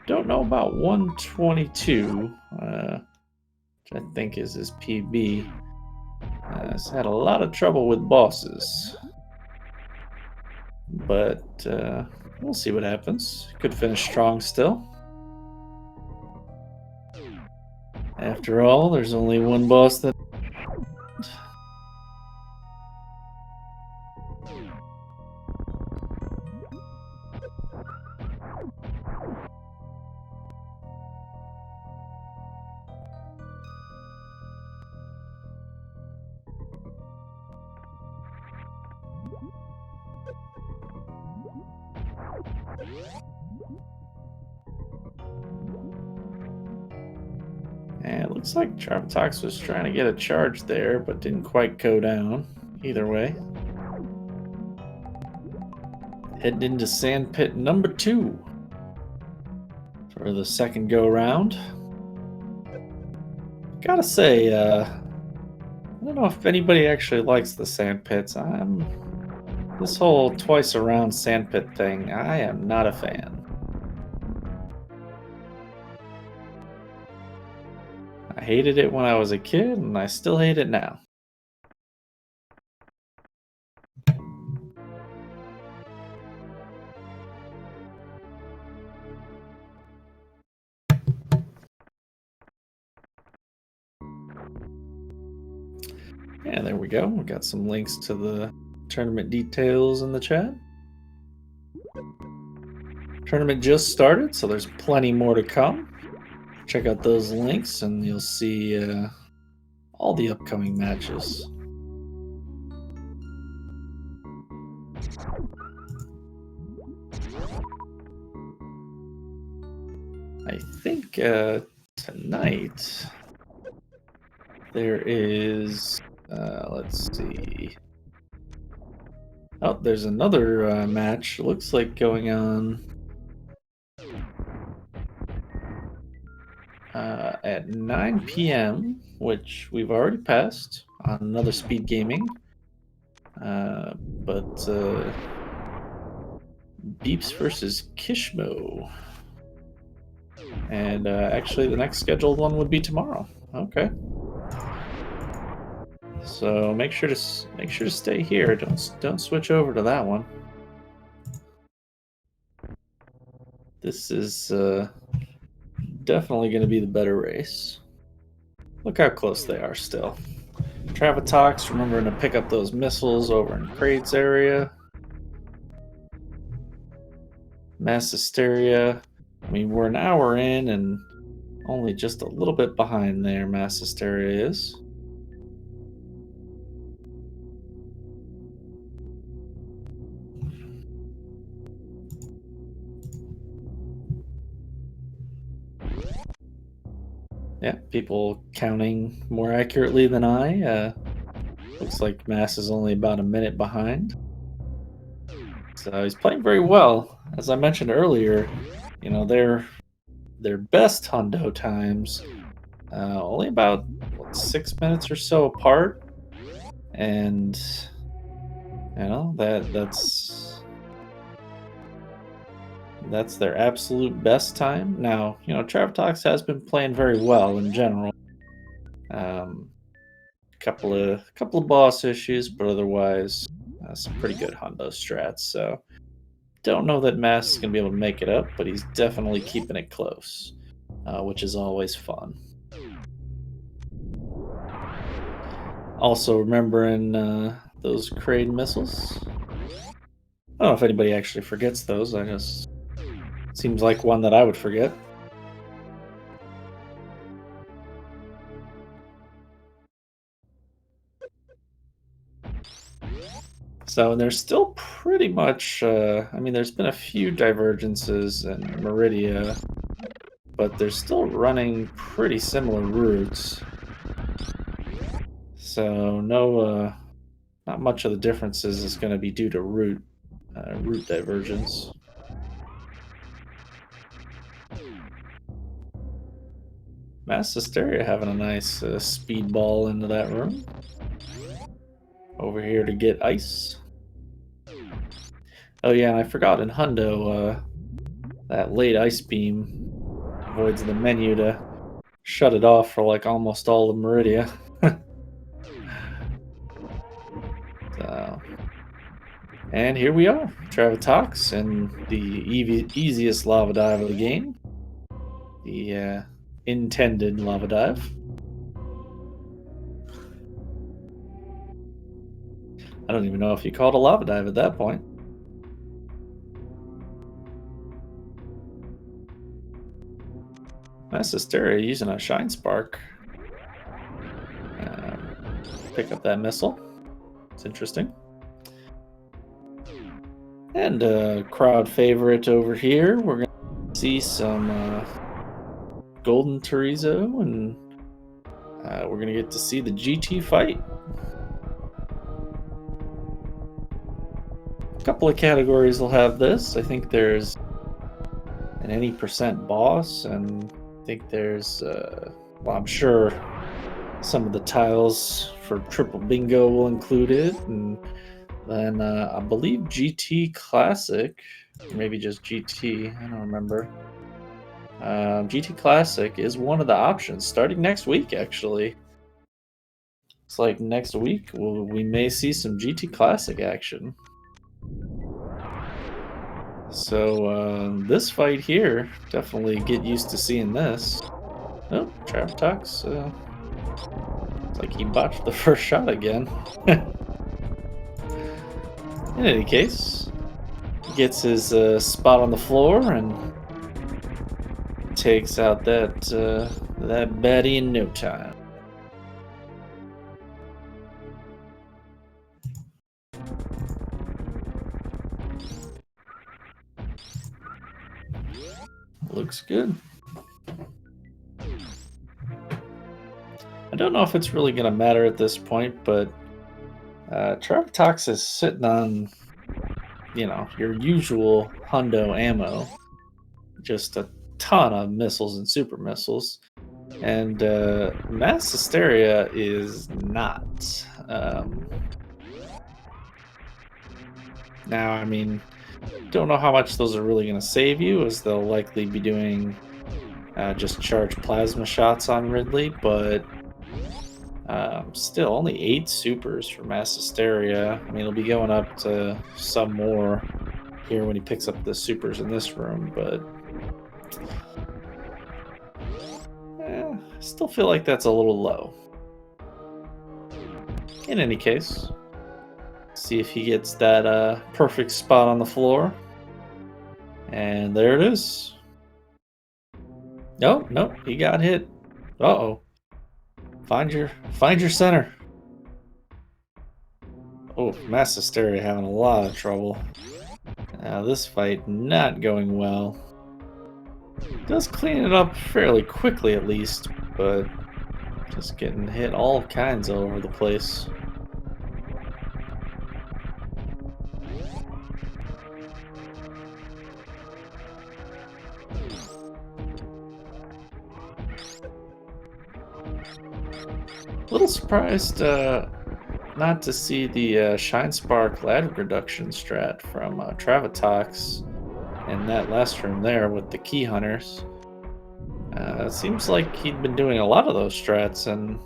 Don't know about 122, which I think is his PB. He's had a lot of trouble with bosses. But we'll see what happens. Could finish strong still. After all, there's only one boss that... And it looks like Traviktox was trying to get a charge there, but didn't quite go down. Either way. Heading into Sandpit number 2 for the second go round. Gotta say, I don't know if anybody actually likes the Sandpits. This whole twice around Sandpit thing, I am not a fan. I hated it when I was a kid, and I still hate it now. And there we go. We got some links to the tournament details in the chat. Tournament just started, so there's plenty more to come. Check out those links and you'll see all the upcoming matches. I think tonight there is, let's see. Oh, there's another match. Looks like going on at 9 p.m., which we've already passed on another SpeedGaming. But Beeps versus Kishmo. And actually, the next scheduled one would be tomorrow. Okay. So make sure to stay here. Don't switch over to that one. This is definitely going to be the better race. Look how close they are still. Traviktox remembering to pick up those missiles over in Crate's area. MassHesteria. I mean, we're an hour in and only just a little bit behind there, MassHesteria is. Yeah, people counting more accurately than I. Looks like Mass is only about a minute behind. So he's playing very well. As I mentioned earlier, you know, their best hundo times only about 6 minutes or so apart, and you know that's their absolute best time. Now, you know, Traviktox has been playing very well in general. Couple of boss issues, but otherwise some pretty good hundo strats. So don't know that Mass is going to be able to make it up, but he's definitely keeping it close, which is always fun. Also remembering those Crane missiles. I don't know if anybody actually forgets those. Seems like one that I would forget. So there's still pretty much, I mean, there's been a few divergences in Meridia, but they're still running pretty similar routes. So no, not much of the differences is going to be due to route divergence. MassHesteria having a nice speedball into that room. Over here to get ice. Oh yeah, and I forgot in Hundo, that late ice beam avoids the menu to shut it off for like almost all of Meridia. So, and here we are, Traviktox, and the easiest lava dive of the game. The intended lava dive. I don't even know if you call it a lava dive at that point. MassHesteria using a Shine Spark. Pick up that missile. It's interesting. And a crowd favorite over here. We're going to see some Golden Chorizo, and we're going to get to see the GT fight. A couple of categories will have this. I think there's an any percent boss, and I think there's, well, I'm sure some of the tiles for triple bingo will include it, and then I believe GT Classic, or maybe just GT, I don't remember. GT Classic is one of the options starting next week, actually. It's like next week we may see some GT Classic action. So this fight here, definitely get used to seeing this. Oh, Traviktox. It's like he botched the first shot again. In any case, he gets his spot on the floor and takes out that baddie in no time. Looks good. I don't know if it's really going to matter at this point, but Traviktox is sitting on, your usual hundo ammo. Just a ton of missiles and super missiles. And MassHesteria is not. Now, I mean, don't know how much those are really going to save you, as they'll likely be doing just charge plasma shots on Ridley, but still only 8 supers for MassHesteria. I mean, he'll be going up to some more here when he picks up the supers in this room, but I still feel like that's a little low. In any case, see if he gets that perfect spot on the floor. And there it is. Nope, he got hit. Uh-oh. Find your center. Oh, MassHesteria having a lot of trouble. Now this fight not going well. Does clean it up fairly quickly at least, but just getting hit all kinds all over the place. A little surprised not to see the Shine Spark ladder reduction strat from Traviktox in that last room there with the key hunters. It seems like he'd been doing a lot of those strats, and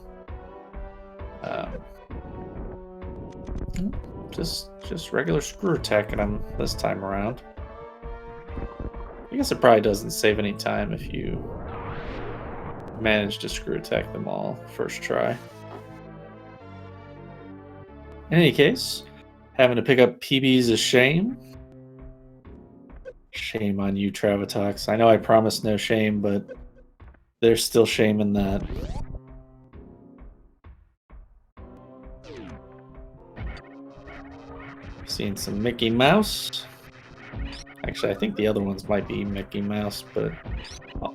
just regular screw attacking him this time around. I guess it probably doesn't save any time if you manage to screw attack them all first try. In any case, having to pick up PB's a shame. Shame on you, Traviktox. I know I promised no shame, but there's still shame in that. Seeing some Mickey Mouse. Actually, I think the other ones might be Mickey Mouse, but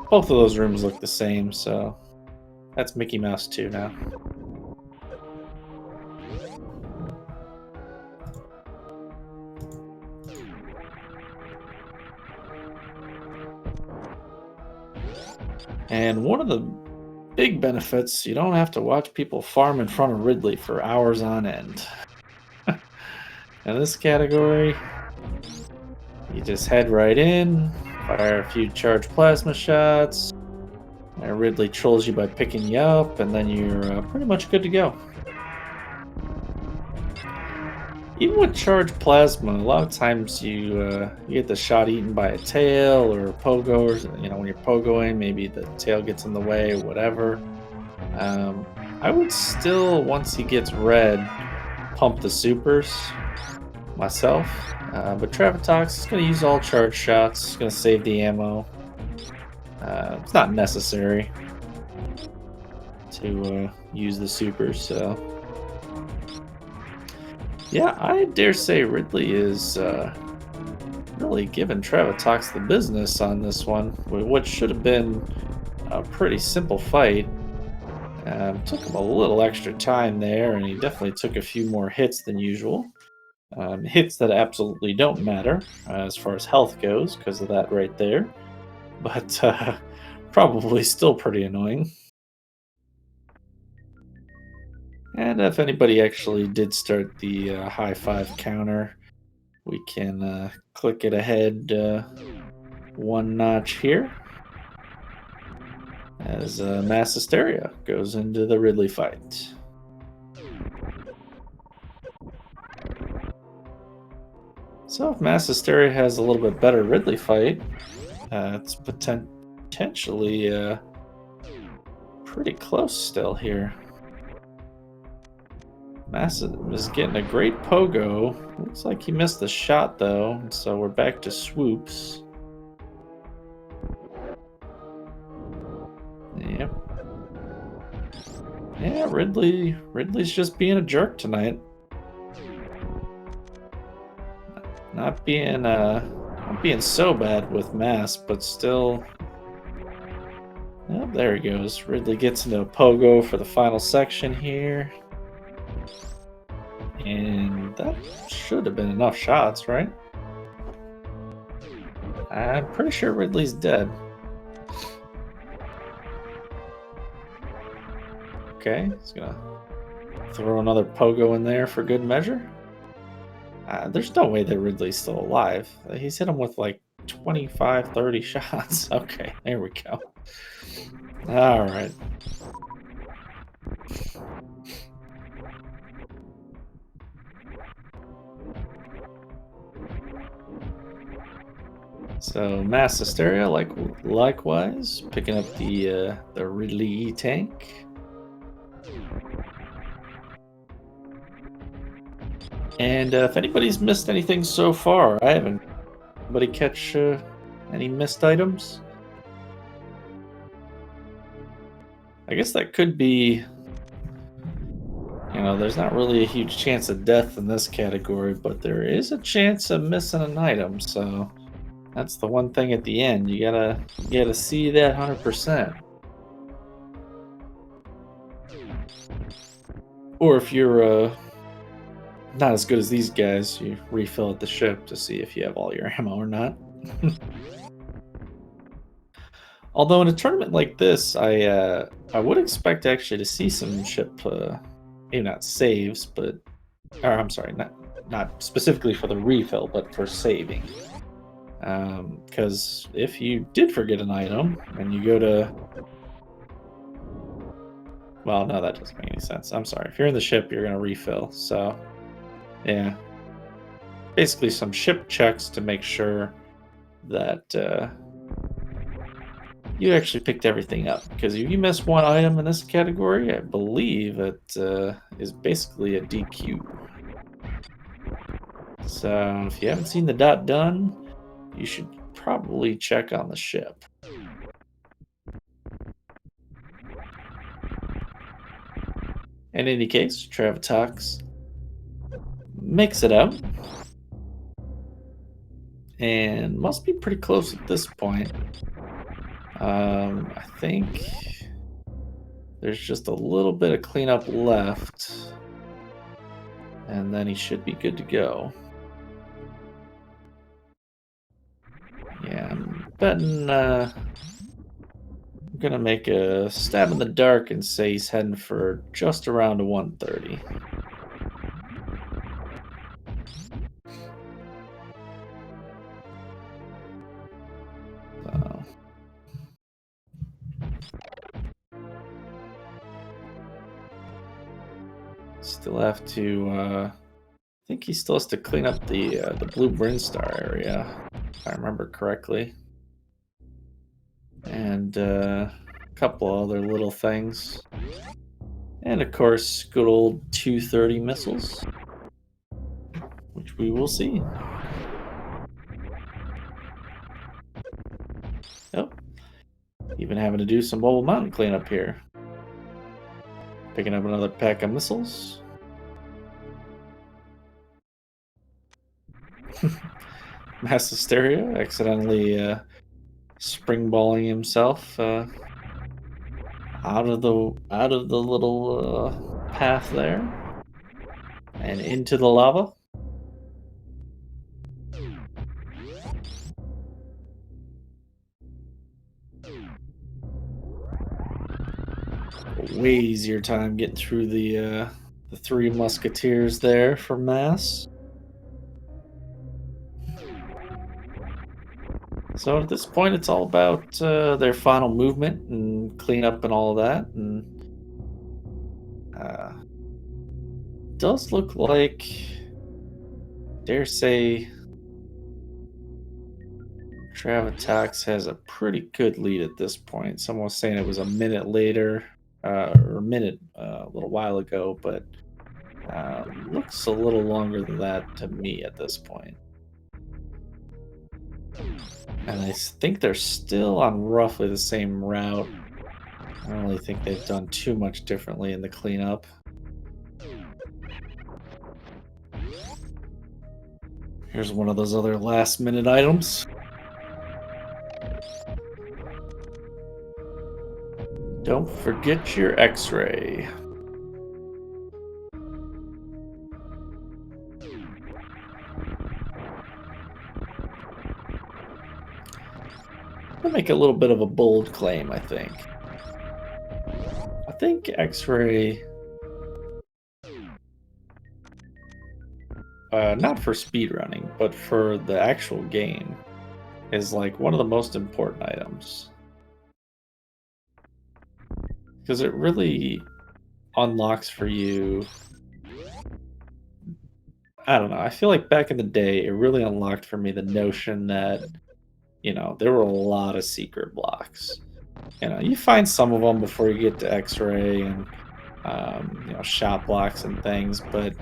both of those rooms look the same, so that's Mickey Mouse 2 now. And one of the big benefits, you don't have to watch people farm in front of Ridley for hours on end. In this category, you just head right in, fire a few charged plasma shots, and Ridley trolls you by picking you up, and then you're pretty much good to go. Even with charged plasma, a lot of times you get the shot eaten by a tail or a pogo, or when you're pogoing, maybe the tail gets in the way or whatever. I would still, once he gets red, pump the supers myself. But Traviktox is going to use all charge shots. It's going to save the ammo. It's not necessary to use the supers, so yeah, I dare say Ridley is really giving Traviktox the business on this one. What should have been a pretty simple fight. Took him a little extra time there, and he definitely took a few more hits than usual. Hits that absolutely don't matter as far as health goes because of that right there. But probably still pretty annoying. And if anybody actually did start the high five counter, we can click it ahead one notch here as MassHesteria goes into the Ridley fight. So if MassHesteria has a little bit better Ridley fight, it's potentially pretty close still here. Mass is getting a great pogo. Looks like he missed the shot though, so we're back to swoops. Yep. Yeah, Ridley's just being a jerk tonight. Not being so bad with Mass, but still. Oh, there he goes. Ridley gets into a pogo for the final section here. And that should have been enough shots, right? I'm pretty sure Ridley's dead. Okay, he's gonna throw another pogo in there for good measure. There's no way that Ridley's still alive. He's hit him with like 25, 30 shots. Okay, there we go. All right. So MassHesteria, likewise, picking up the Ridley tank. And if anybody's missed anything so far, I haven't. Anybody catch any missed items? I guess that could be. You know, there's not really a huge chance of death in this category, but there is a chance of missing an item. So that's the one thing at the end. You gotta see that 100%. Or if you're not as good as these guys, you refill at the ship to see if you have all your ammo or not. Although in a tournament like this, I would expect actually to see some ship, maybe not saves, but or I'm sorry, not specifically for the refill, but for saving. Because if you did forget an item and you go to, well, no, that doesn't make any sense. I'm sorry. If you're in the ship, you're gonna refill. So, yeah, basically some ship checks to make sure that you actually picked everything up. Because if you miss one item in this category, I believe it is basically a DQ. So if you haven't seen the dot done, you should probably check on the ship. In any case, Traviktox makes it out. And must be pretty close at this point. I think there's just a little bit of cleanup left. And then he should be good to go. Yeah, I'm betting I'm gonna make a stab in the dark and say he's heading for just around a 130. So. Still have to I think he still has to clean up the blue Brinstar area, if I remember correctly. And a couple other little things. And of course, good old 230 missiles, which we will see. Yep. Even having to do some Mobile Mountain cleanup here. Picking up another pack of missiles. MassHesteria accidentally springballing himself out of the little path there and into the lava. Way easier time getting through the three musketeers there for Mass. So at this point, it's all about their final movement and cleanup and all of that. And does look like, dare say, Traviktox has a pretty good lead at this point. Someone was saying it was a minute later, or a minute a little while ago, but Looks a little longer than that to me at this point. And I think they're still on roughly the same route. I don't really think they've done too much differently in the cleanup. Here's one of those other last minute items. Don't forget your x-ray. I'll make a little bit of a bold claim, I think. I think x-ray, not for speedrunning, but for the actual game, is like one of the most important items. Because it really unlocks for you. I don't know. I feel like back in the day, it really unlocked for me the notion that, there were a lot of secret blocks. You find some of them before you get to X-ray and, shop blocks and things, but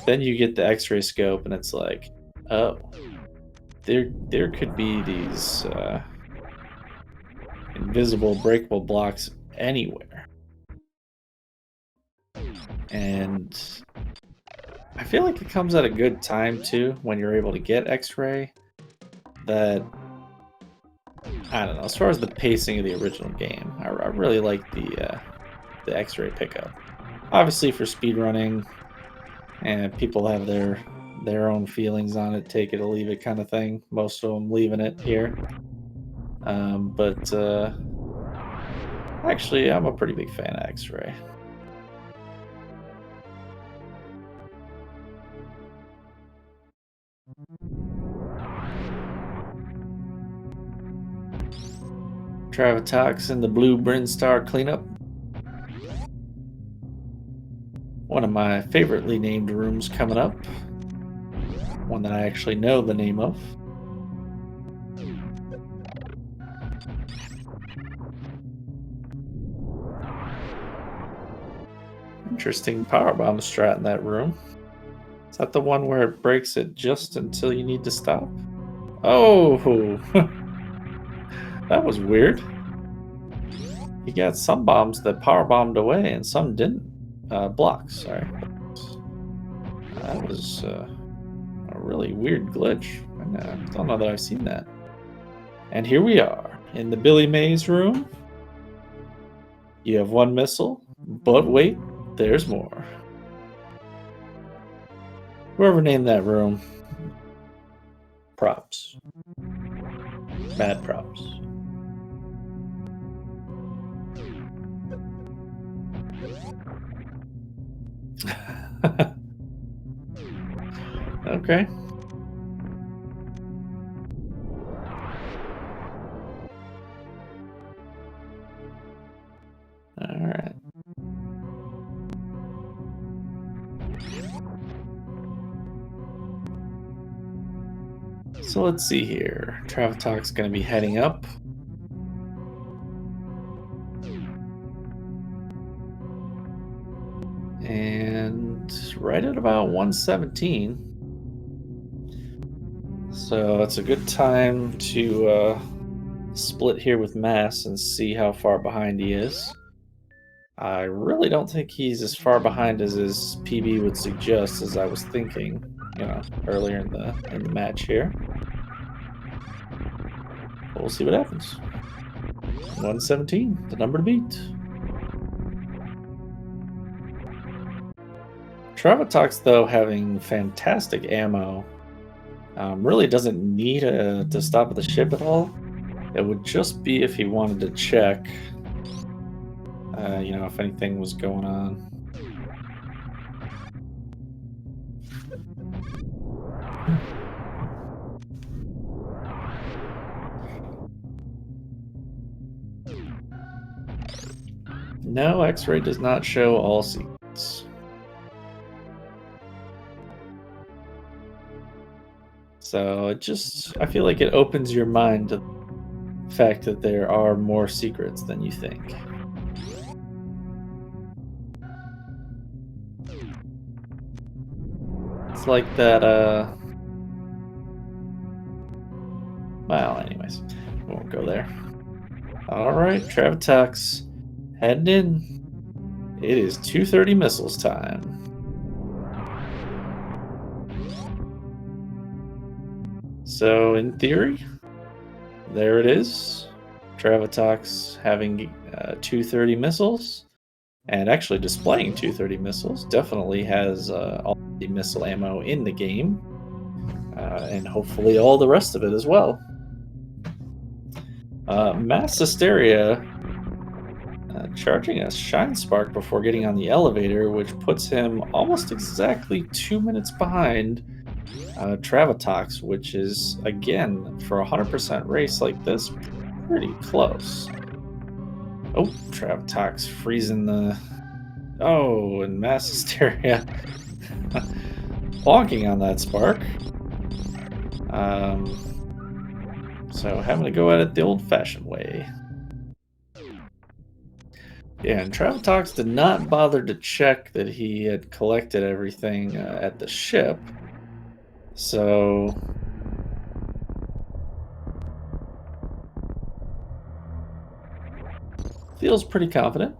then you get the X-ray scope and it's like, oh, there could be these invisible, breakable blocks anywhere. And I feel like it comes at a good time too when you're able to get X-ray. That, I don't know. As far as the pacing of the original game, I really like the X-ray pickup. Obviously, for speedrunning, and people have their own feelings on it, take it or leave it kind of thing. Most of them leaving it here, but actually, I'm a pretty big fan of X-ray. Traviktox and the Blue Brinstar cleanup. One of my favoritely named rooms coming up. One that I actually know the name of. Interesting powerbomb strat in that room. Is that the one where it breaks it just until you need to stop? Oh! That was weird. You got some bombs that power bombed away and some didn't. Blocks, sorry. That was a really weird glitch. I don't know that I've seen that. And here we are in the Billy Mays room. You have one missile, but wait, there's more. Whoever named that room, props. Mad props. Okay. All right. So let's see here. Traviktox is going to be heading up. And right at about 117. So it's a good time to split here with Mass and see how far behind he is. I really don't think he's as far behind as his PB would suggest, as I was thinking, earlier in the match here. But we'll see what happens. 117, the number to beat. Traviktox, though, having fantastic ammo, really doesn't need to stop at the ship at all. It would just be if he wanted to check, if anything was going on. No, X-ray does not show all secrets. So I feel like it opens your mind to the fact that there are more secrets than you think. It's like that, well, anyways, we won't go there. Alright, Traviktox, heading in. It is 2:30 missiles time. So, in theory, there it is. Traviktox having 230 missiles, and actually displaying 230 missiles. Definitely has all the missile ammo in the game, and hopefully all the rest of it as well. MassHesteria charging a Shine Spark before getting on the elevator, which puts him almost exactly 2 minutes behind Traviktox, which is, again, for a 100% race like this, pretty close. Oh, Traviktox freezing the... Oh, and MassHesteria bonking on that spark. So having to go at it the old-fashioned way. Yeah, and Traviktox did not bother to check that he had collected everything at the ship. So... feels pretty confident.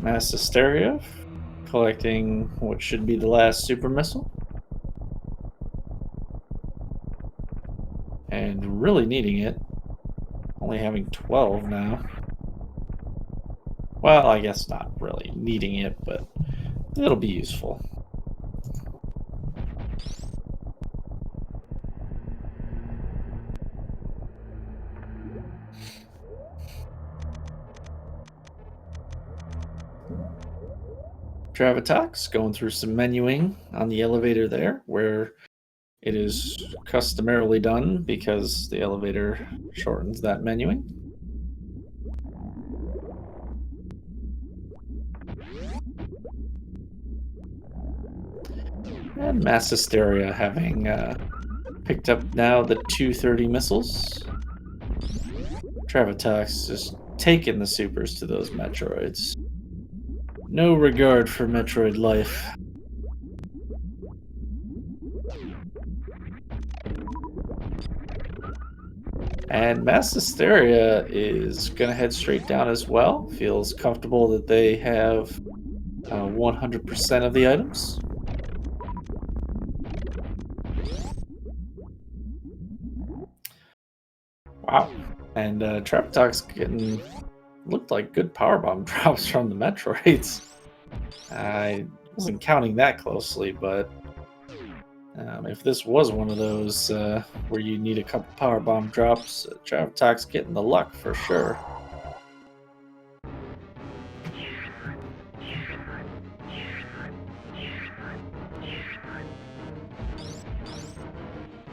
MassHesteria collecting what should be the last super missile. And really needing it. Only having 12 now. Well, I guess not really needing it, but it'll be useful. Traviktox going through some menuing on the elevator there, where it is customarily done because the elevator shortens that menuing. And MassHesteria having picked up now the 230 missiles. Traviktox just taking the supers to those Metroids. No regard for Metroid life. And MassHesteria is going to head straight down as well. Feels comfortable that they have 100% of the items. Wow. And Traviktox getting looked like good powerbomb drops from the Metroids. I wasn't counting that closely, but if this was one of those where you need a couple powerbomb drops, Traviktox getting the luck for sure.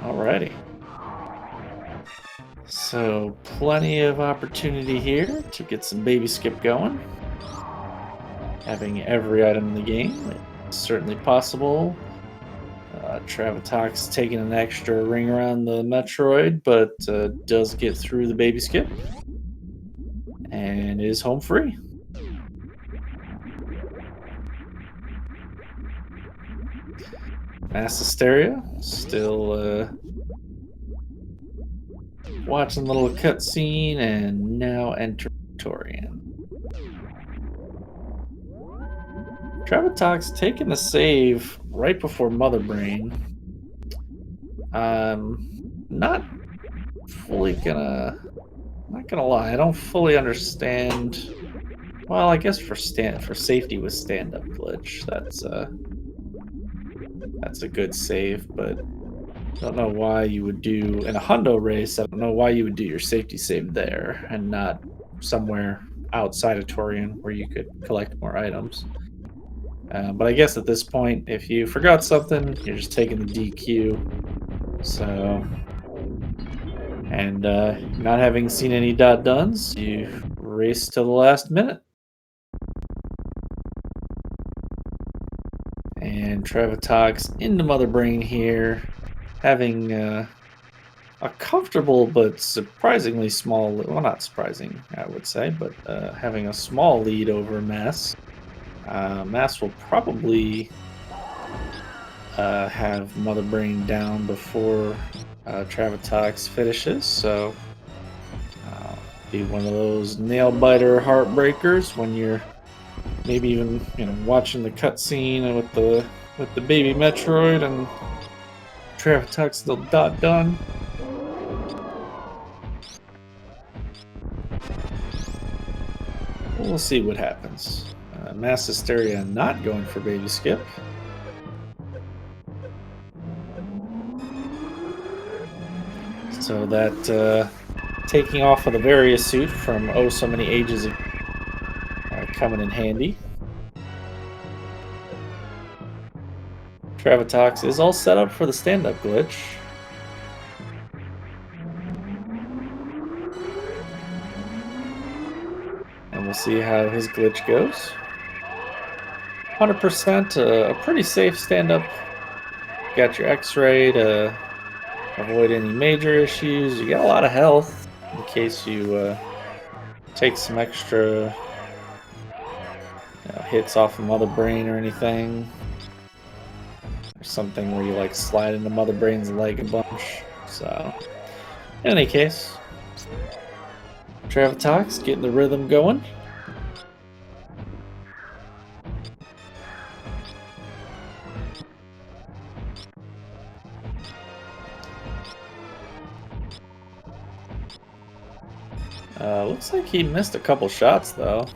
Alrighty. So, plenty of opportunity here to get some baby skip going. Having every item in the game, it's certainly possible. Traviktox taking an extra ring around the Metroid, but does get through the baby skip. And is home free. MassHesteria still watching a little cutscene and now enter Torian. Traviktox taking the save right before Mother Brain. Not fully gonna... not gonna lie, I don't fully understand... Well, I guess for safety with stand-up glitch, that's a good save, but I don't know why you would do... in a hundo race, I don't know why you would do your safety save there and not somewhere outside of Torian where you could collect more items. But I guess at this point, if you forgot something, you're just taking the DQ. So... and not having seen any dot dones, you race to the last minute. And Traviktox into Mother Brain here, having a comfortable but surprisingly small, well, not surprising, I would say, but having a small lead over Mass. Mass will probably have Mother Brain down before Traviktox finishes, so uh, be one of those nail biter heartbreakers when you're maybe even watching the cutscene with the baby Metroid and Traviktox still done. We'll see what happens. MassHesteria not going for baby skip. So that taking off of the various suit from oh so many ages ago coming in handy. Traviktox is all set up for the stand-up glitch. And we'll see how his glitch goes. 100%, a pretty safe stand-up. Got your X-ray to avoid any major issues. You got a lot of health in case you take some extra hits off of Mother Brain or anything. Or something where you like slide into Mother Brain's leg a bunch. So, in any case, Traviktox getting the rhythm going. Looks like he missed a couple shots though.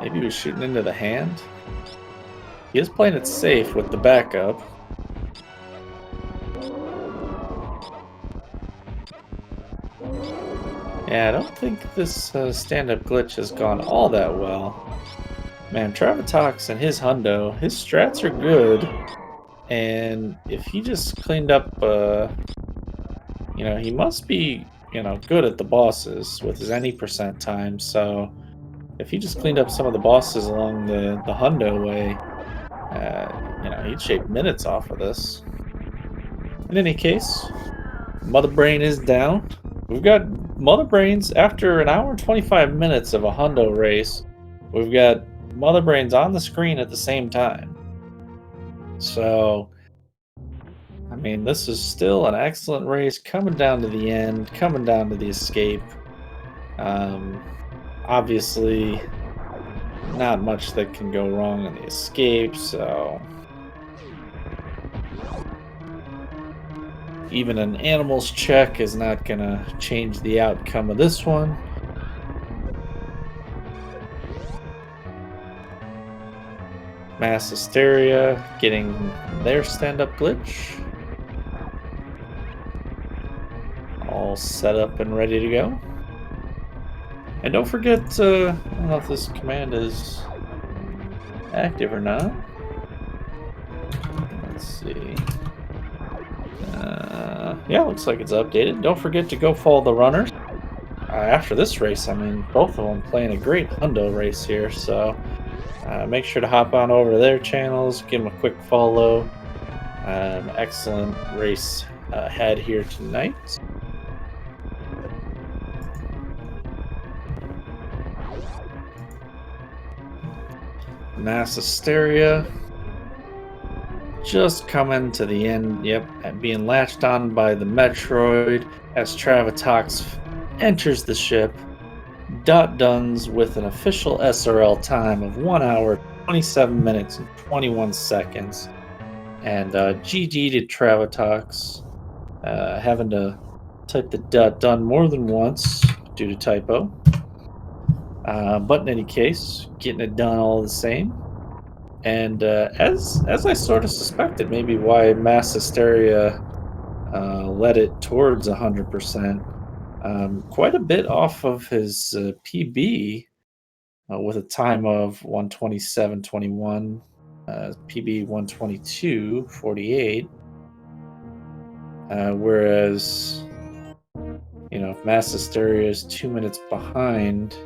Maybe he was shooting into the hand. He is playing it safe with the backup. Yeah, I don't think this stand-up glitch has gone all that well. Man, Traviktox and his hundo, his strats are good. And if he just cleaned up, he must be, good at the bosses with his any percent time. So if he just cleaned up some of the bosses along the hundo way, he'd shave minutes off of this. In any case, Mother Brain is down. We've got Mother Brains after an hour and 25 minutes of a hundo race. We've got Mother Brains on the screen at the same time. So, I mean, this is still an excellent race coming down to the end, coming down to the escape. Obviously, not much that can go wrong in the escape, so even an animal's check is not gonna change the outcome of this one. MassHesteria getting their stand-up glitch. All set up and ready to go. And don't forget, I don't know if this command is active or not. Let's see. Yeah, looks like it's updated. Don't forget to go follow the runners. After this race, I mean, both of them playing a great hundo race here, so make sure to hop on over to their channels, give them a quick follow. Excellent race ahead here tonight. MassHesteria just coming to the end, and being latched on by the Metroid as Traviktox enters the ship. Duns with an official SRL time of 1 hour, 27 minutes, and 21 seconds. And GG to Traviktox, having to type the done more than once due to typo. But in any case, getting it done all the same. And as I sort of suspected, maybe why MassHesteria led it towards 100%, quite a bit off of his PB with a time of 127.21, PB 122.48. Whereas, if MassHesteria is 2 minutes behind,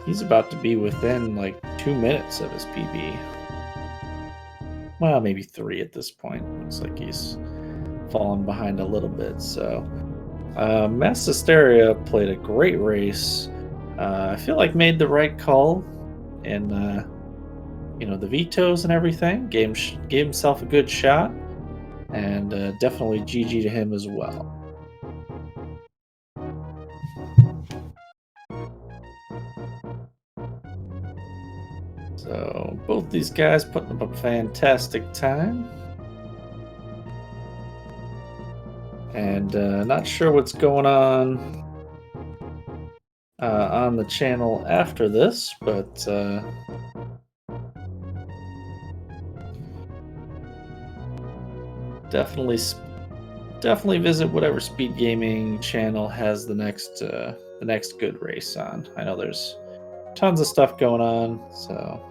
he's about to be within like 2 minutes of his PB. Well, maybe 3 at this point. Looks like he's fallen behind a little bit. So MassHesteria played a great race. I feel like made the right call in the vetoes and everything. Gave himself a good shot, and definitely GG to him as well. So both these guys putting up a fantastic time. And not sure what's going on the channel after this, but definitely definitely visit whatever Speed Gaming channel has the next good race on. I know there's tons of stuff going on, so.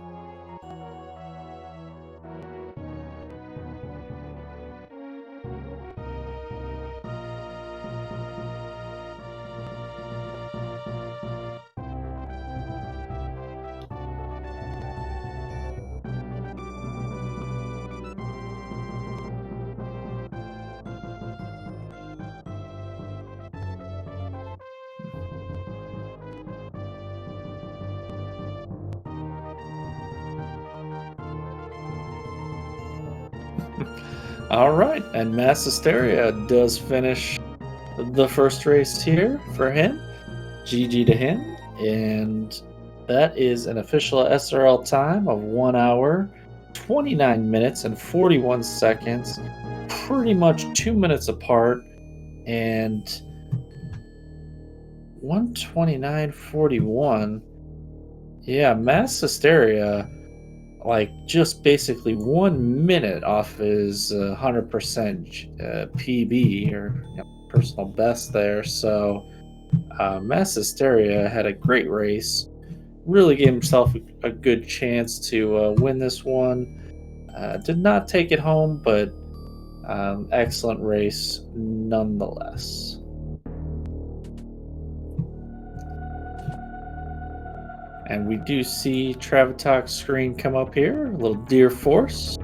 All right, and MassHesteria does finish the first race here for him. GG to him, and that is an official SRL time of 1 hour, 29 minutes, and 41 seconds, pretty much 2 minutes apart, and 129.41. Yeah, MassHesteria, like just basically 1 minute off his 100% PB or personal best there. So MassHesteria had a great race. Really gave himself a good chance to win this one. Did not take it home, but excellent race nonetheless. And we do see Traviktox screen come up here, a little Deer Force.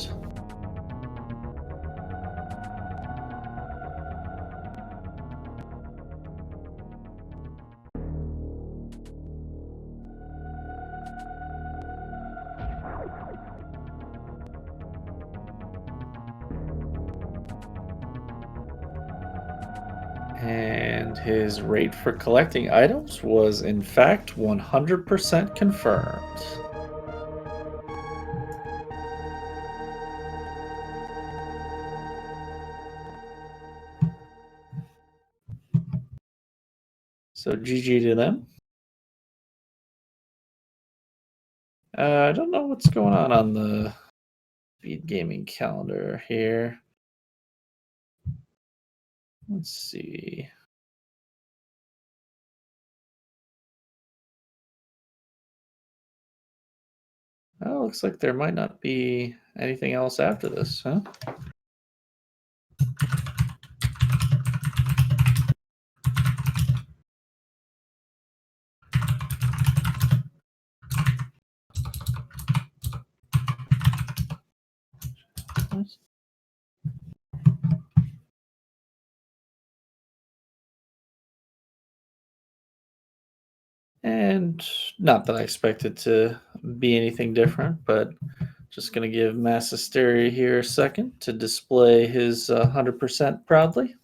And his rate for collecting items was in fact 100% confirmed. So GG to them. I don't know what's going on the Speed Gaming calendar here. Let's see. Oh, looks like there might not be anything else after this, huh? And not that I expect it to be anything different, but just going to give MassHesteria here a second to display his 100% proudly.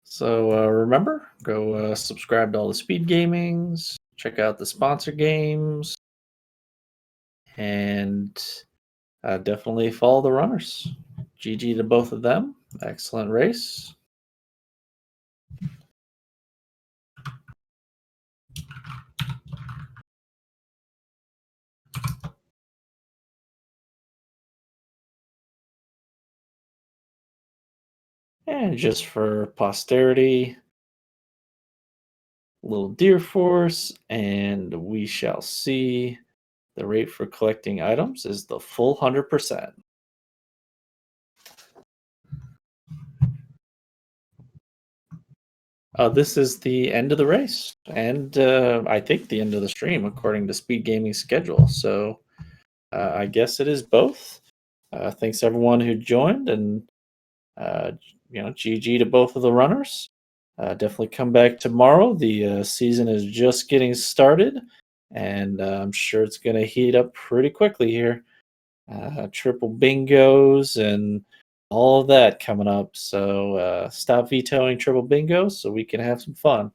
So remember, go subscribe to all the Speed Gamings, check out the sponsor games, and definitely follow the runners. GG to both of them. Excellent race. And just for posterity, little deer force, and we shall see the rate for collecting items is the full 100%. This is the end of the race, and I think the end of the stream, according to Speed Gaming's schedule. So I guess it is both. Thanks everyone who joined, and uh, GG to both of the runners. Definitely come back tomorrow. The season is just getting started, and I'm sure it's going to heat up pretty quickly here. Triple bingos and all of that coming up. So stop vetoing triple bingos so we can have some fun.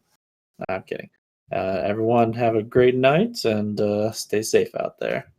No, I'm kidding. Everyone have a great night and stay safe out there.